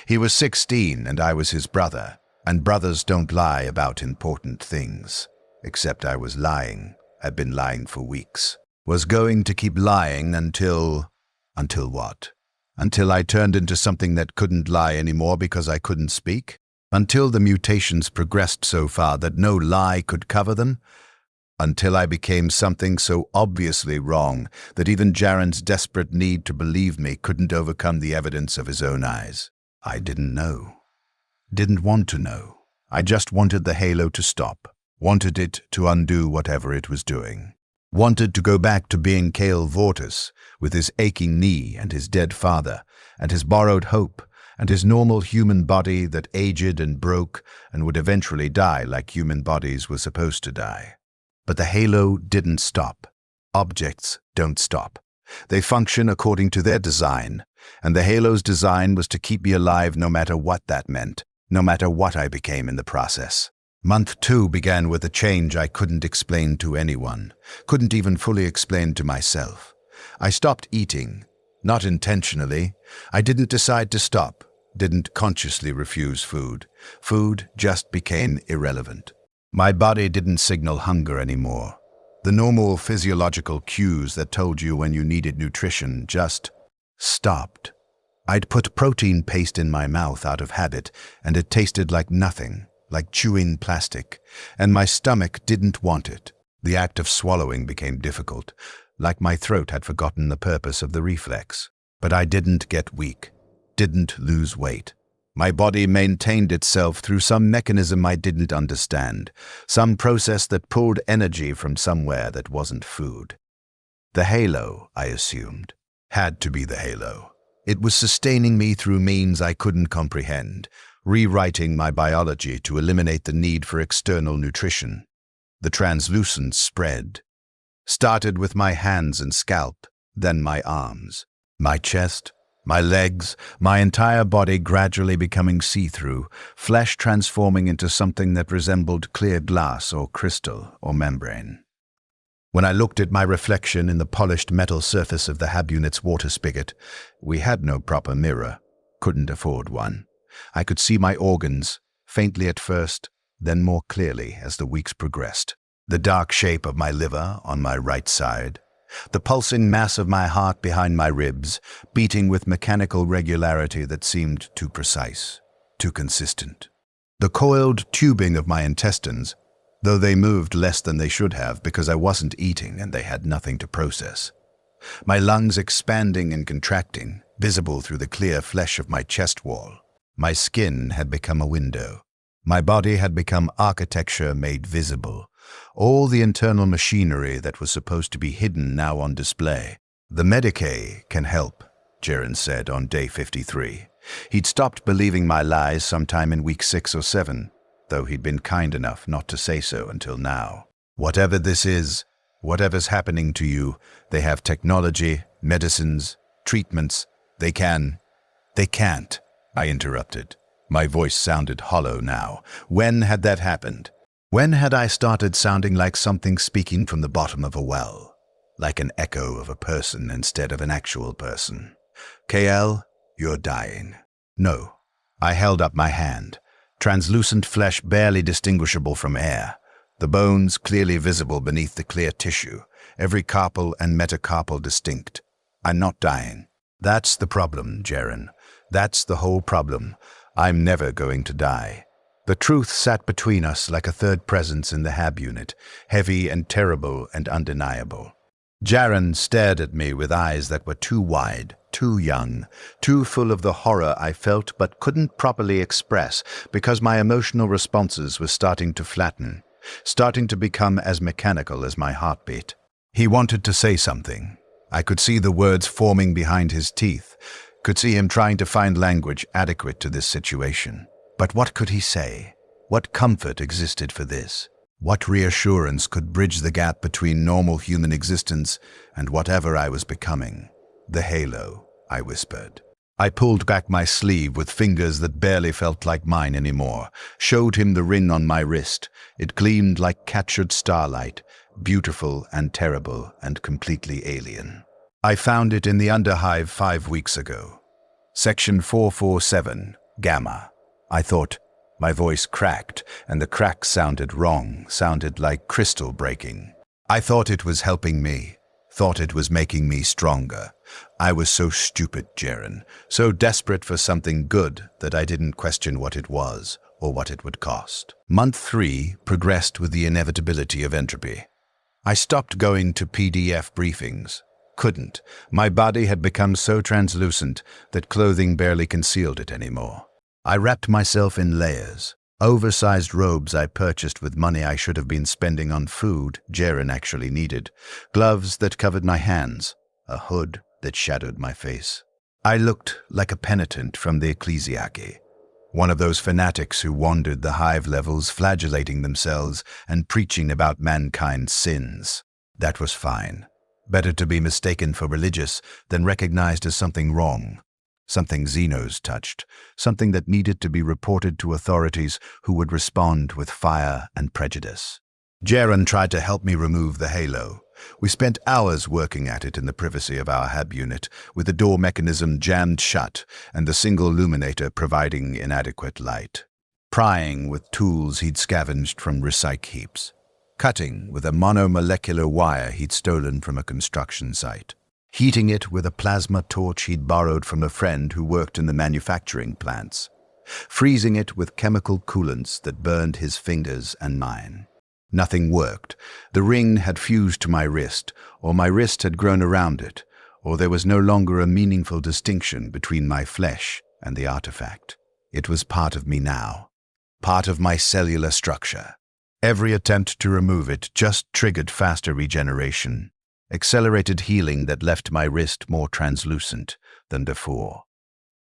He was 16 and I was his brother, and brothers don't lie about important things. Except I was lying. I'd been lying for weeks. Was going to keep lying until what? Until I turned into something that couldn't lie anymore because I couldn't speak? Until the mutations progressed so far that no lie could cover them? Until I became something so obviously wrong that even Jaren's desperate need to believe me couldn't overcome the evidence of his own eyes. I didn't know. Didn't want to know. I just wanted the halo to stop. Wanted it to undo whatever it was doing. Wanted to go back to being Cale Vortis, with his aching knee and his dead father, and his borrowed hope, and his normal human body that aged and broke and would eventually die like human bodies were supposed to die. But the halo didn't stop. Objects don't stop. They function according to their design, and the halo's design was to keep me alive no matter what that meant, no matter what I became in the process. Month 2 began with a change I couldn't explain to anyone, couldn't even fully explain to myself. I stopped eating, not intentionally. I didn't decide to stop, didn't consciously refuse food. Food just became irrelevant. My body didn't signal hunger anymore. The normal physiological cues that told you when you needed nutrition just stopped. I'd put protein paste in my mouth out of habit, and it tasted like nothing, like chewing plastic, and my stomach didn't want it. The act of swallowing became difficult, like my throat had forgotten the purpose of the reflex. But I didn't get weak, didn't lose weight. My body maintained itself through some mechanism I didn't understand, some process that pulled energy from somewhere that wasn't food. The halo, I assumed, had to be the halo. It was sustaining me through means I couldn't comprehend, rewriting my biology to eliminate the need for external nutrition. The translucence spread. Started with my hands and scalp, then my arms, my chest, my legs, my entire body gradually becoming see-through, flesh transforming into something that resembled clear glass or crystal or membrane. When I looked at my reflection in the polished metal surface of the Hab unit's water spigot, we had no proper mirror, couldn't afford one. I could see my organs, faintly at first, then more clearly as the weeks progressed. The dark shape of my liver on my right side, The pulsing mass of my heart behind my ribs, beating with mechanical regularity that seemed too precise, too consistent. The coiled tubing of my intestines, though they moved less than they should have because I wasn't eating and they had nothing to process. My lungs expanding and contracting, visible through the clear flesh of my chest wall. My skin had become a window. My body had become architecture made visible. All the internal machinery that was supposed to be hidden now on display. The Medicae can help, Jaren said on day 53. He'd stopped believing my lies sometime in week 6 or 7, though he'd been kind enough not to say so until now. Whatever this is, whatever's happening to you, they have technology, medicines, treatments. They can't, I interrupted. My voice sounded hollow now. When had that happened? When had I started sounding like something speaking from the bottom of a well? Like an echo of a person instead of an actual person. KL, you're dying. No. I held up my hand. Translucent flesh barely distinguishable from air. The bones clearly visible beneath the clear tissue. Every carpal and metacarpal distinct. I'm not dying. That's the problem, Jaren. That's the whole problem. I'm never going to die. The truth sat between us like a third presence in the HAB unit, heavy and terrible and undeniable. Jaren stared at me with eyes that were too wide, too young, too full of the horror I felt but couldn't properly express because my emotional responses were starting to flatten, starting to become as mechanical as my heartbeat. He wanted to say something. I could see the words forming behind his teeth, could see him trying to find language adequate to this situation. But what could he say? What comfort existed for this? What reassurance could bridge the gap between normal human existence and whatever I was becoming? The halo, I whispered. I pulled back my sleeve with fingers that barely felt like mine anymore, showed him the ring on my wrist. It gleamed like captured starlight, beautiful and terrible and completely alien. I found it in the Underhive 5 weeks ago. Section 447, Gamma. I thought. My voice cracked, and the crack sounded wrong, sounded like crystal breaking. I thought it was helping me, thought it was making me stronger. I was so stupid, Jaren, so desperate for something good that I didn't question what it was or what it would cost. Month 3 progressed with the inevitability of entropy. I stopped going to PDF briefings. Couldn't. My body had become so translucent that clothing barely concealed it anymore. I wrapped myself in layers, oversized robes I purchased with money I should have been spending on food Jaren actually needed, gloves that covered my hands, a hood that shadowed my face. I looked like a penitent from the ecclesiarchy, one of those fanatics who wandered the hive levels flagellating themselves and preaching about mankind's sins. That was fine. Better to be mistaken for religious than recognized as something wrong. Something Xenos touched, something that needed to be reported to authorities who would respond with fire and prejudice. Jaren tried to help me remove the halo. We spent hours working at it in the privacy of our HAB unit, with the door mechanism jammed shut and the single illuminator providing inadequate light. Prying with tools he'd scavenged from recyc heaps. Cutting with a monomolecular wire he'd stolen from a construction site. Heating it with a plasma torch he'd borrowed from a friend who worked in the manufacturing plants. Freezing it with chemical coolants that burned his fingers and mine. Nothing worked. The ring had fused to my wrist, or my wrist had grown around it, or there was no longer a meaningful distinction between my flesh and the artifact. It was part of me now, part of my cellular structure. Every attempt to remove it just triggered faster regeneration, accelerated healing that left my wrist more translucent than before,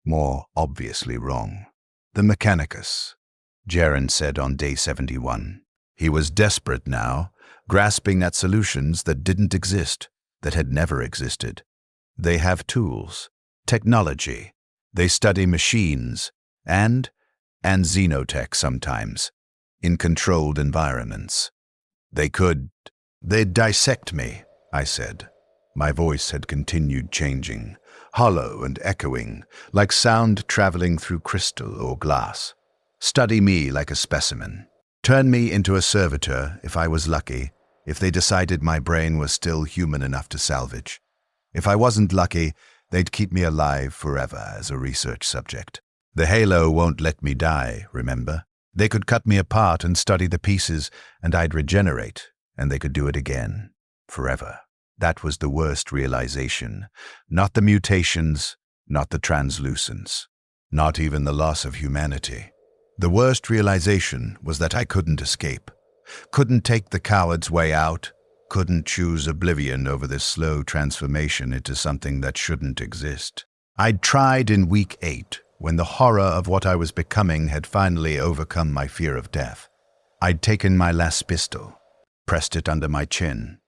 more obviously wrong. The Mechanicus, Jaren said on day 71. He was desperate now, grasping at solutions that didn't exist, that had never existed. They have tools, technology. They study machines, and xenotech sometimes, in controlled environments. They'd dissect me, I said. My voice had continued changing, hollow and echoing, like sound traveling through crystal or glass. Study me like a specimen. Turn me into a servitor if I was lucky, if they decided my brain was still human enough to salvage. If I wasn't lucky, they'd keep me alive forever as a research subject. The halo won't let me die, remember? They could cut me apart and study the pieces, and I'd regenerate, and they could do it again, forever. That was the worst realization. Not the mutations, not the translucence, not even the loss of humanity. The worst realization was that I couldn't escape, couldn't take the coward's way out, couldn't choose oblivion over this slow transformation into something that shouldn't exist. I'd tried in week 8, when the horror of what I was becoming had finally overcome my fear of death. I'd taken my last pistol, pressed it under my chin,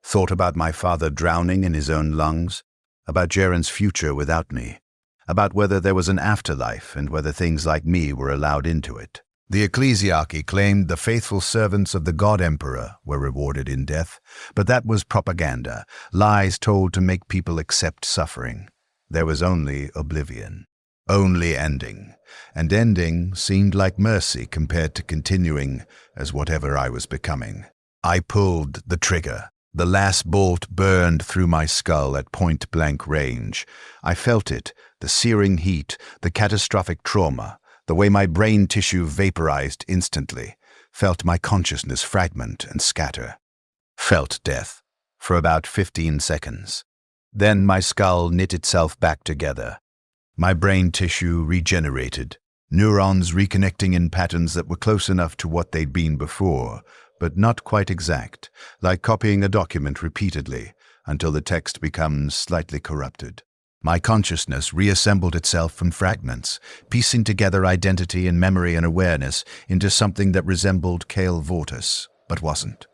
thought about my father drowning in his own lungs, about Jaren's future without me, about whether there was an afterlife and whether things like me were allowed into it. The ecclesiarchy claimed the faithful servants of the God Emperor were rewarded in death, but that was propaganda, lies told to make people accept suffering. There was only oblivion, only ending, and ending seemed like mercy compared to continuing as whatever I was becoming. I pulled the trigger. The last bolt burned through my skull at point-blank range. I felt it, the searing heat, the catastrophic trauma, the way my brain tissue vaporized instantly, felt my consciousness fragment and scatter. Felt death for about 15 seconds. Then my skull knit itself back together. My brain tissue regenerated, neurons reconnecting in patterns that were close enough to what they'd been before, but not quite exact, like copying a document repeatedly until the text becomes slightly corrupted. My consciousness reassembled itself from fragments, piecing together identity and memory and awareness into something that resembled Kale Vortis, but wasn't.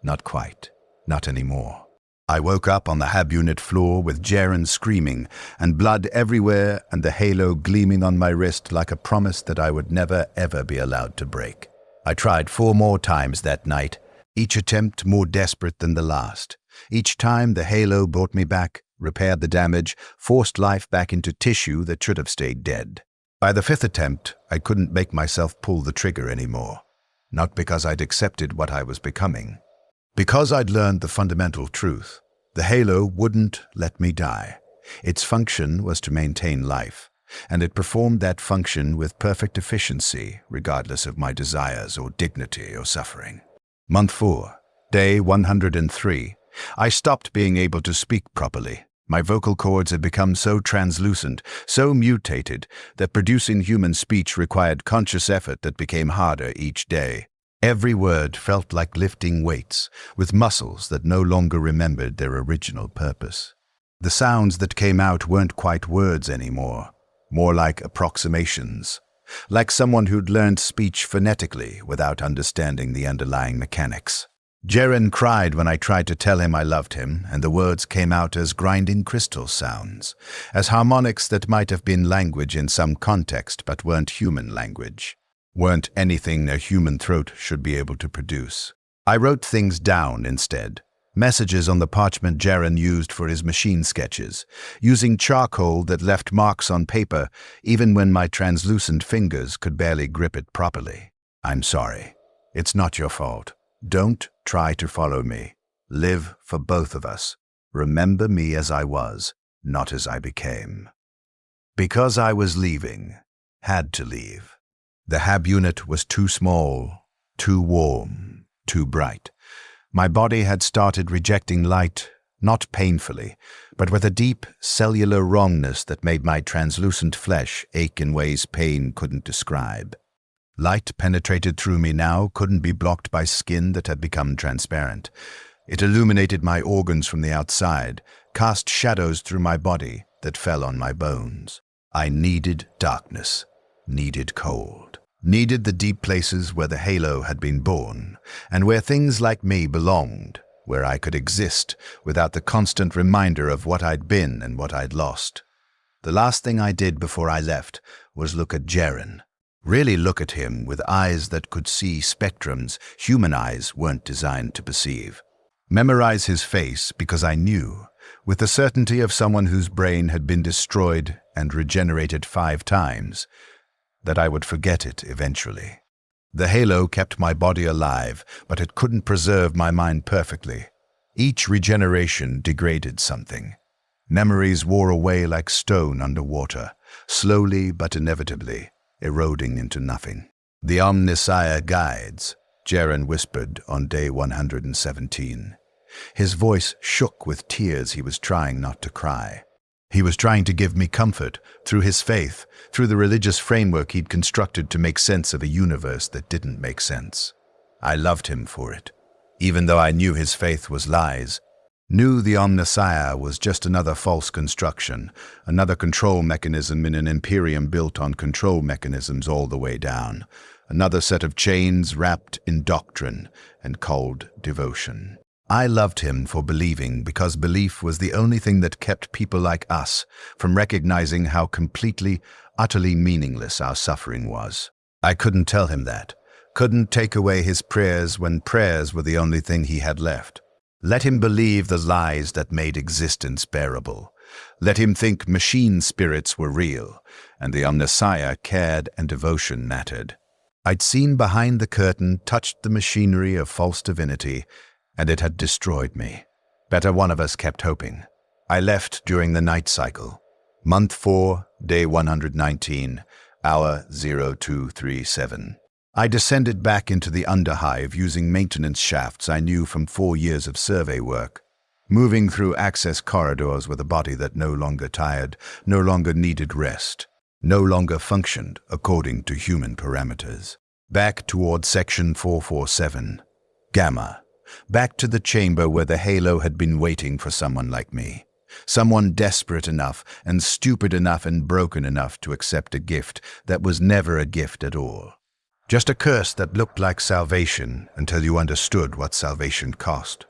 Not quite. Not anymore. I woke up on the hab unit floor with Jaren screaming and blood everywhere and the halo gleaming on my wrist like a promise that I would never ever be allowed to break. I tried 4 more times that night, each attempt more desperate than the last. Each time the halo brought me back, repaired the damage, forced life back into tissue that should have stayed dead. By the 5th attempt, I couldn't make myself pull the trigger anymore. Not because I'd accepted what I was becoming. Because I'd learned the fundamental truth. The halo wouldn't let me die. Its function was to maintain life, and it performed that function with perfect efficiency, regardless of my desires or dignity or suffering. Month 4, day 103. I stopped being able to speak properly. My vocal cords had become so translucent, so mutated, that producing human speech required conscious effort that became harder each day. Every word felt like lifting weights, with muscles that no longer remembered their original purpose. The sounds that came out weren't quite words anymore, more like approximations, like someone who'd learned speech phonetically without understanding the underlying mechanics. Jaren cried when I tried to tell him I loved him, and the words came out as grinding crystal sounds, as harmonics that might have been language in some context but weren't human language, weren't anything a human throat should be able to produce. I wrote things down instead, messages on the parchment Jaren used for his machine sketches, using charcoal that left marks on paper even when my translucent fingers could barely grip it properly. I'm sorry. It's not your fault. Don't try to follow me. Live for both of us. Remember me as I was, not as I became. Because I was leaving, had to leave. The hab unit was too small, too warm, too bright. My body had started rejecting light, not painfully, but with a deep cellular wrongness that made my translucent flesh ache in ways pain couldn't describe. Light penetrated through me now, couldn't be blocked by skin that had become transparent. It illuminated my organs from the outside, cast shadows through my body that fell on my bones. I needed darkness, needed cold, needed the deep places where the halo had been born, and where things like me belonged, where I could exist without the constant reminder of what I'd been and what I'd lost. The last thing I did before I left was look at Jaren. Really look at him with eyes that could see spectrums human eyes weren't designed to perceive. Memorize his face because I knew, with the certainty of someone whose brain had been destroyed and regenerated 5 times, that I would forget it eventually. The halo kept my body alive, but it couldn't preserve my mind perfectly. Each regeneration degraded something. Memories wore away like stone underwater, slowly but inevitably, eroding into nothing. "The Omnissiah guides," Jaren whispered on day 117. His voice shook with tears he was trying not to cry. He was trying to give me comfort through his faith, through the religious framework he'd constructed to make sense of a universe that didn't make sense. I loved him for it, even though I knew his faith was lies. Knew the Omnissiah was just another false construction, another control mechanism in an imperium built on control mechanisms all the way down, another set of chains wrapped in doctrine and called devotion. I loved him for believing, because belief was the only thing that kept people like us from recognizing how completely, utterly meaningless our suffering was. I couldn't tell him that, couldn't take away his prayers when prayers were the only thing he had left. Let him believe the lies that made existence bearable. Let him think machine spirits were real, and the Omnissiah cared and devotion mattered. I'd seen behind the curtain, touched the machinery of false divinity, and it had destroyed me. Better one of us kept hoping. I left during the night cycle. Month 4, day 119, hour 0237. I descended back into the underhive using maintenance shafts I knew from 4 years of survey work, moving through access corridors with a body that no longer tired, no longer needed rest, no longer functioned according to human parameters. Back toward section 447, Gamma. Back to the chamber where the halo had been waiting for someone like me. Someone desperate enough and stupid enough and broken enough to accept a gift that was never a gift at all. Just a curse that looked like salvation until you understood what salvation cost.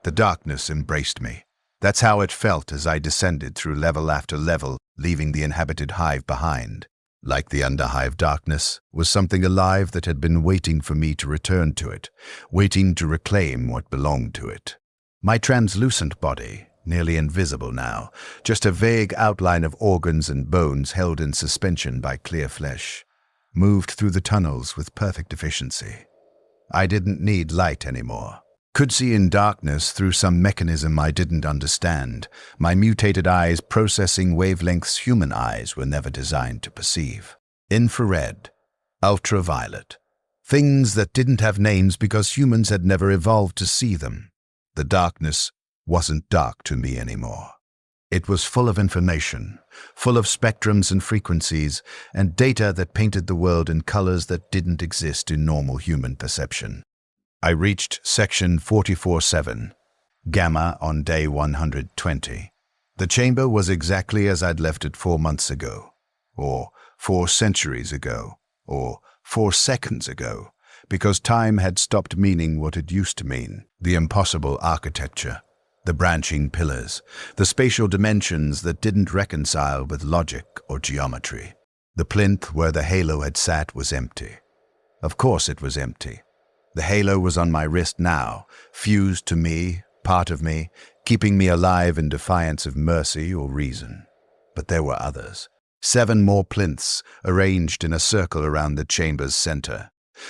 The darkness embraced me. That's how it felt as I descended through level after level, leaving the inhabited hive behind. Like the underhive, darkness was something alive that had been waiting for me to return to it, waiting to reclaim what belonged to it. My translucent body, nearly invisible now, just a vague outline of organs and bones held in suspension by clear flesh, moved through the tunnels with perfect efficiency. I didn't need light anymore. Could see in darkness through some mechanism I didn't understand, my mutated eyes processing wavelengths human eyes were never designed to perceive. Infrared, ultraviolet, things that didn't have names because humans had never evolved to see them. The darkness wasn't dark to me anymore. It was full of information, full of spectrums and frequencies, and data that painted the world in colors that didn't exist in normal human perception. I reached section 44-7, Gamma, on day 120. The chamber was exactly as I'd left it 4 months ago, or 4 centuries ago, or 4 seconds ago, because time had stopped meaning what it used to mean. The impossible architecture, the branching pillars, the spatial dimensions that didn't reconcile with logic or geometry. The plinth where the halo had sat was empty. Of course it was empty. The halo was on my wrist now, fused to me, part of me, keeping me alive in defiance of mercy or reason. But there were others. 7 more plinths arranged in a circle around the chamber's center.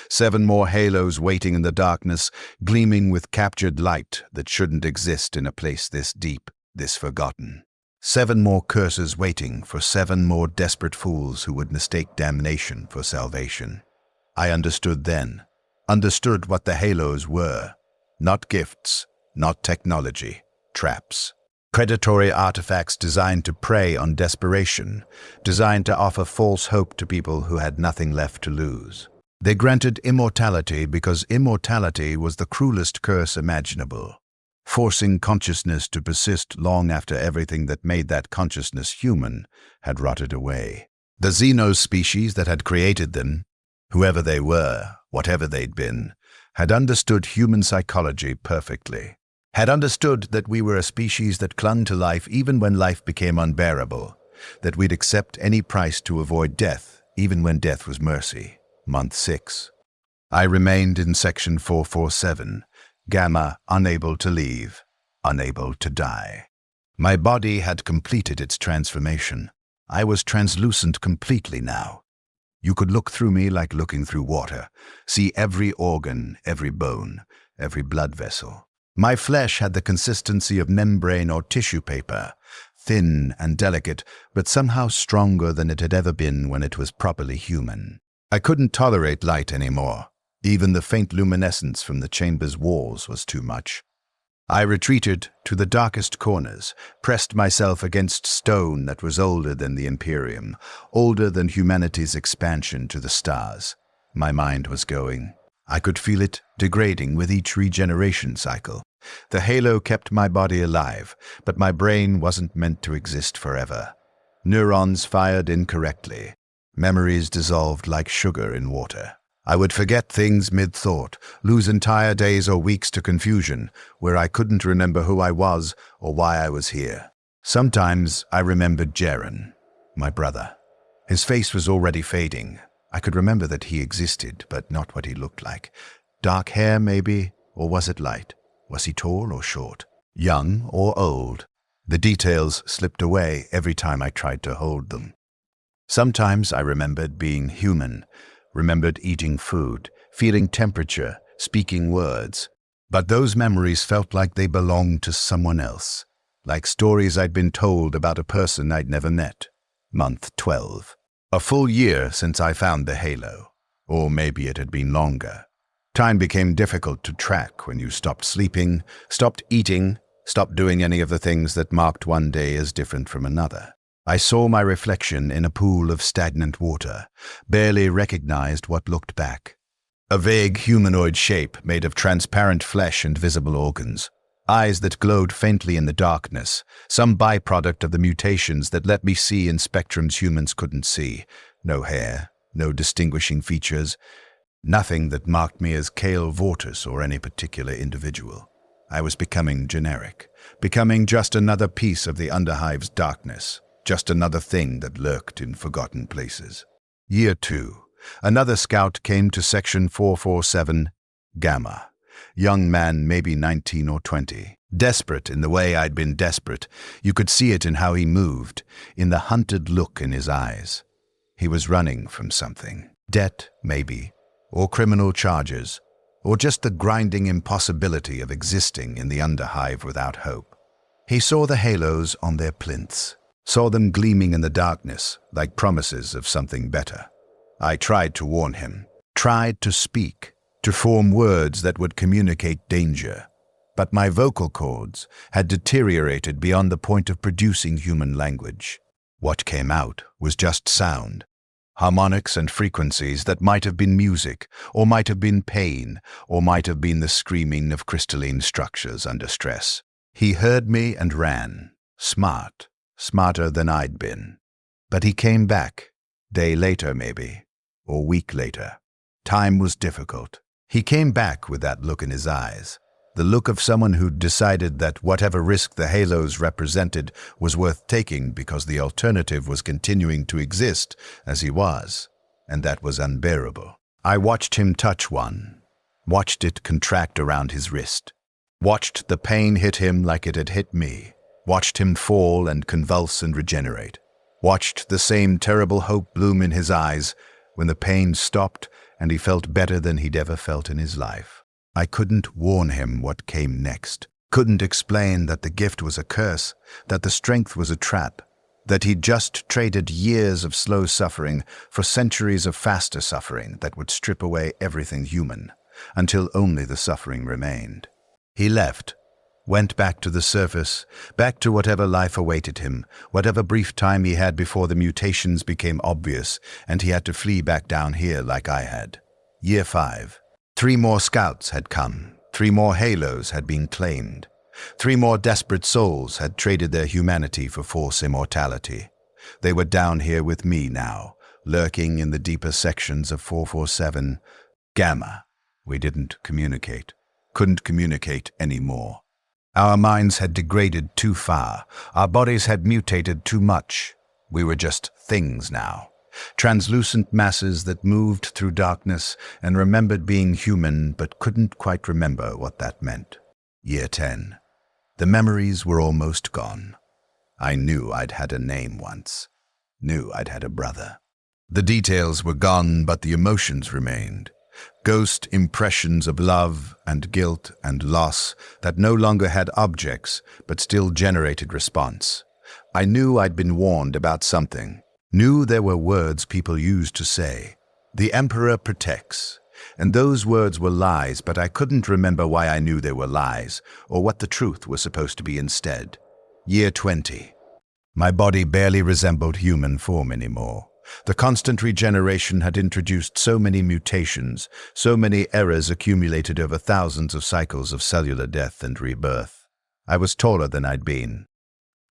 7 more halos waiting in the darkness, gleaming with captured light that shouldn't exist in a place this deep, this forgotten. 7 more curses waiting for 7 more desperate fools who would mistake damnation for salvation. I understood then. Understood what the halos were. Not gifts, not technology, traps. Predatory artifacts designed to prey on desperation, designed to offer false hope to people who had nothing left to lose. They granted immortality because immortality was the cruelest curse imaginable, forcing consciousness to persist long after everything that made that consciousness human had rotted away. The Xenos species that had created them, whoever they were, whatever they'd been, had understood human psychology perfectly, had understood that we were a species that clung to life even when life became unbearable, that we'd accept any price to avoid death, even when death was mercy. Month 6. I remained in section 447, Gamma, unable to leave, unable to die. My body had completed its transformation. I was translucent completely now. You could look through me like looking through water, see every organ, every bone, every blood vessel. My flesh had the consistency of membrane or tissue paper, thin and delicate, but somehow stronger than it had ever been when it was properly human. I couldn't tolerate light anymore. Even the faint luminescence from the chamber's walls was too much. I retreated to the darkest corners, pressed myself against stone that was older than the Imperium, older than humanity's expansion to the stars. My mind was going. I could feel it degrading with each regeneration cycle. The halo kept my body alive, but my brain wasn't meant to exist forever. Neurons fired incorrectly. Memories dissolved like sugar in water. I would forget things mid-thought, lose entire days or weeks to confusion, where I couldn't remember who I was or why I was here. Sometimes I remembered Jaren, my brother. His face was already fading. I could remember that he existed, but not what he looked like. Dark hair, maybe, or was it light? Was he tall or short? Young or old? The details slipped away every time I tried to hold them. Sometimes I remembered being human, remembered eating food, feeling temperature, speaking words. But those memories felt like they belonged to someone else, like stories I'd been told about a person I'd never met. Month 12. A full year since I found the halo. Or maybe it had been longer. Time became difficult to track when you stopped sleeping, stopped eating, stopped doing any of the things that marked one day as different from another. I saw my reflection in a pool of stagnant water, barely recognized what looked back. A vague humanoid shape made of transparent flesh and visible organs. Eyes that glowed faintly in the darkness, some byproduct of the mutations that let me see in spectrums humans couldn't see. No hair, no distinguishing features, nothing that marked me as Cale Vortis or any particular individual. I was becoming generic, becoming just another piece of the Underhive's darkness. Just another thing that lurked in forgotten places. Year 2. Another scout came to Section 447, Gamma. Young man, maybe 19 or 20. Desperate in the way I'd been desperate. You could see it in how he moved, in the hunted look in his eyes. He was running from something. Debt, maybe. Or criminal charges. Or just the grinding impossibility of existing in the Underhive without hope. He saw the halos on their plinths. Saw them gleaming in the darkness, like promises of something better. I tried to warn him, tried to speak, to form words that would communicate danger. But my vocal cords had deteriorated beyond the point of producing human language. What came out was just sound. Harmonics and frequencies that might have been music, or might have been pain, or might have been the screaming of crystalline structures under stress. He heard me and ran, smart. Smarter than I'd been. But he came back, day later maybe, or week later. Time was difficult. He came back with that look in his eyes, the look of someone who'd decided that whatever risk the halos represented was worth taking because the alternative was continuing to exist as he was, and that was unbearable. I watched him touch one, watched it contract around his wrist, watched the pain hit him like it had hit me. Watched him fall and convulse and regenerate. Watched the same terrible hope bloom in his eyes when the pain stopped and he felt better than he'd ever felt in his life. I couldn't warn him what came next. Couldn't explain that the gift was a curse, that the strength was a trap, that he'd just traded years of slow suffering for centuries of faster suffering that would strip away everything human, until only the suffering remained. He left. Went back to the surface, back to whatever life awaited him, whatever brief time he had before the mutations became obvious and he had to flee back down here like I had. Year 5. 3 more scouts had come. 3 more halos had been claimed. 3 more desperate souls had traded their humanity for false immortality. They were down here with me now, lurking in the deeper sections of 447. Gamma. We didn't communicate. Couldn't communicate anymore. Our minds had degraded too far. Our bodies had mutated too much. We were just things now. Translucent masses that moved through darkness and remembered being human but couldn't quite remember what that meant. Year 10. The memories were almost gone. I knew I'd had a name once. Knew I'd had a brother. The details were gone, but the emotions remained. Ghost impressions of love and guilt and loss that no longer had objects, but still generated response. I knew I'd been warned about something. Knew there were words people used to say. The Emperor protects. And those words were lies, but I couldn't remember why I knew they were lies, or what the truth was supposed to be instead. Year 20. My body barely resembled human form anymore. The constant regeneration had introduced so many mutations, so many errors accumulated over thousands of cycles of cellular death and rebirth. I was taller than I'd been.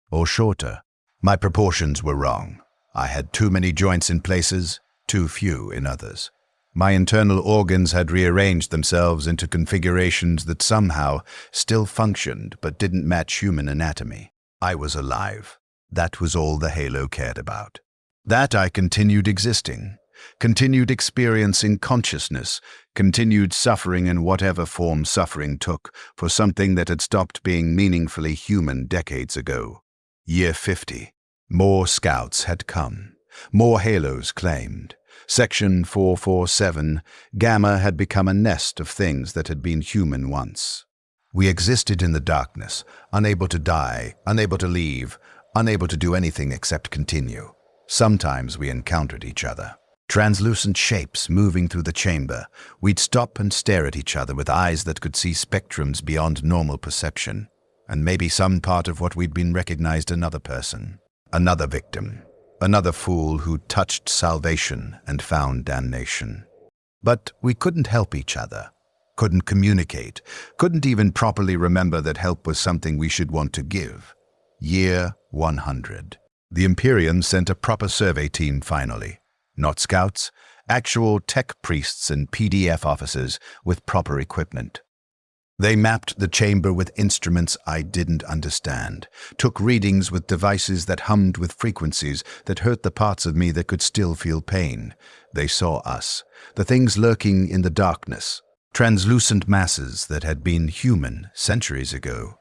Or shorter. My proportions were wrong. I had too many joints in places, too few in others. My internal organs had rearranged themselves into configurations that somehow still functioned but didn't match human anatomy. I was alive. That was all the halo cared about. That I continued existing, continued experiencing consciousness, continued suffering in whatever form suffering took for something that had stopped being meaningfully human decades ago. Year 50. More scouts had come. More halos claimed. Section 447, Gamma had become a nest of things that had been human once. We existed in the darkness, unable to die, unable to leave, unable to do anything except continue. Sometimes we encountered each other. Translucent shapes moving through the chamber. We'd stop and stare at each other with eyes that could see spectrums beyond normal perception. And maybe some part of what we'd been recognized another person. Another victim. Another fool who touched salvation and found damnation. But we couldn't help each other. Couldn't communicate. Couldn't even properly remember that help was something we should want to give. Year 100. The Imperium sent a proper survey team finally. Not scouts, actual tech priests and PDF officers with proper equipment. They mapped the chamber with instruments I didn't understand, took readings with devices that hummed with frequencies that hurt the parts of me that could still feel pain. They saw us, the things lurking in the darkness, translucent masses that had been human centuries ago.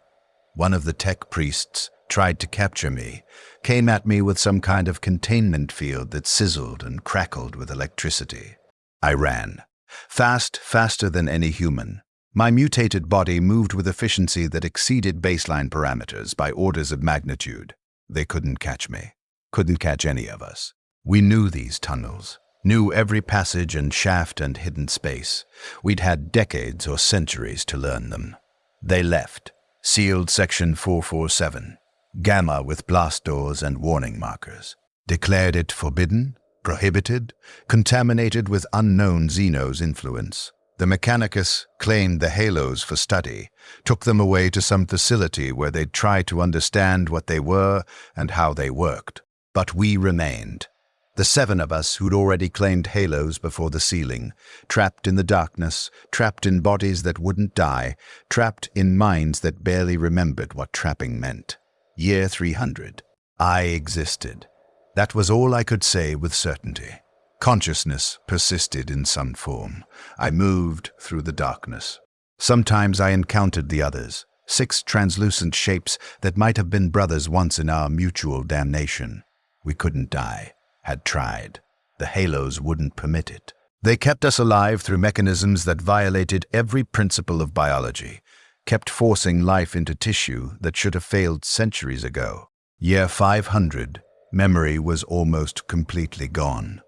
One of the tech priests tried to capture me, came at me with some kind of containment field that sizzled and crackled with electricity. I ran. Fast, faster than any human. My mutated body moved with efficiency that exceeded baseline parameters by orders of magnitude. They couldn't catch me. Couldn't catch any of us. We knew these tunnels. Knew every passage and shaft and hidden space. We'd had decades or centuries to learn them. They left. Sealed Section 447. Gamma with blast doors and warning markers. Declared it forbidden, prohibited, contaminated with unknown Xenos influence. The Mechanicus claimed the halos for study, took them away to some facility where they'd try to understand what they were and how they worked. But we remained. The 7 of us who'd already claimed halos before the sealing, trapped in the darkness, trapped in bodies that wouldn't die, trapped in minds that barely remembered what trapping meant. Year 300. I existed. That was all I could say with certainty. Consciousness persisted in some form. I moved through the darkness. Sometimes I encountered the others, 6 translucent shapes that might have been brothers once in our mutual damnation. We couldn't die. Had tried. The halos wouldn't permit it. They kept us alive through mechanisms that violated every principle of biology, kept forcing life into tissue that should have failed centuries ago. Year 500, memory was almost completely gone.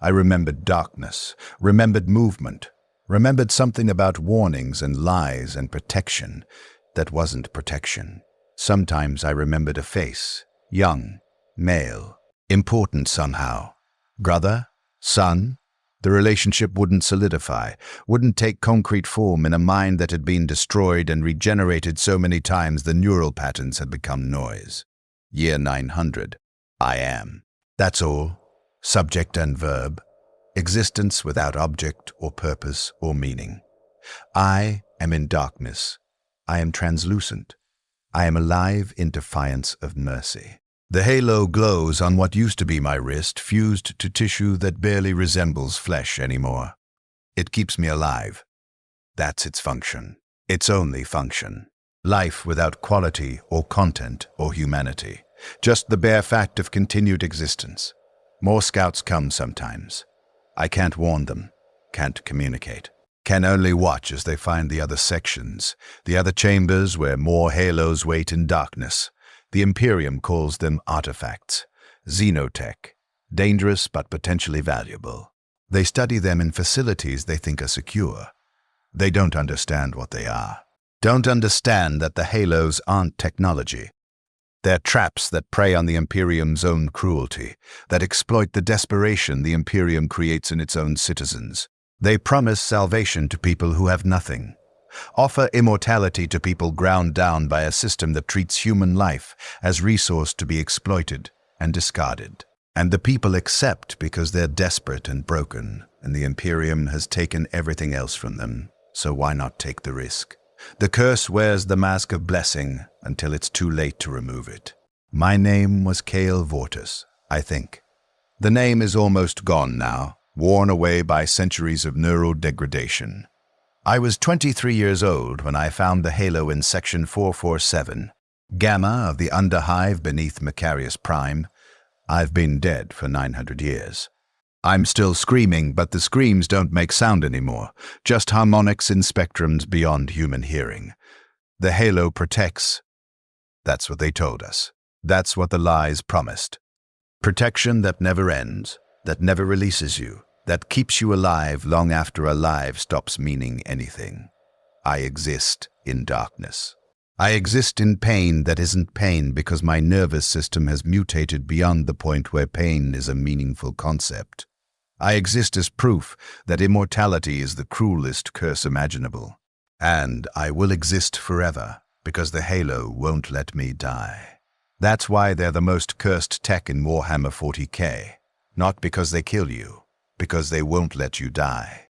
I remembered darkness, remembered movement, remembered something about warnings and lies and protection that wasn't protection. Sometimes I remembered a face, young, male, important somehow. Brother? Son? The relationship wouldn't solidify, wouldn't take concrete form in a mind that had been destroyed and regenerated so many times the neural patterns had become noise. Year 900. I am. That's all. Subject and verb. Existence without object or purpose or meaning. I am in darkness. I am translucent. I am alive in defiance of mercy. The halo glows on what used to be my wrist, fused to tissue that barely resembles flesh anymore. It keeps me alive. That's its function. Its only function. Life without quality or content or humanity. Just the bare fact of continued existence. More scouts come sometimes. I can't warn them, can't communicate. Can only watch as they find the other sections, the other chambers where more halos wait in darkness. The Imperium calls them artifacts, xenotech, dangerous but potentially valuable. They study them in facilities they think are secure. They don't understand what they are. Don't understand that the halos aren't technology. They're traps that prey on the Imperium's own cruelty, that exploit the desperation the Imperium creates in its own citizens. They promise salvation to people who have nothing, offer immortality to people ground down by a system that treats human life as resource to be exploited and discarded. And the people accept because they're desperate and broken, and the Imperium has taken everything else from them, so why not take the risk? The curse wears the mask of blessing until it's too late to remove it. My name was Cale Vortus, I think. The name is almost gone now, worn away by centuries of neural degradation. I was 23 years old when I found the halo in Section 447, Gamma of the Underhive beneath Macarius Prime. I've been dead for 900 years. I'm still screaming, but the screams don't make sound anymore, just harmonics in spectrums beyond human hearing. The halo protects. That's what they told us. That's what the lies promised. Protection that never ends, that never releases you, that keeps you alive long after alive stops meaning anything. I exist in darkness. I exist in pain that isn't pain because my nervous system has mutated beyond the point where pain is a meaningful concept. I exist as proof that immortality is the cruelest curse imaginable. And I will exist forever because the halo won't let me die. That's why they're the most cursed tech in Warhammer 40K. Not because they kill you, because they won't let you die.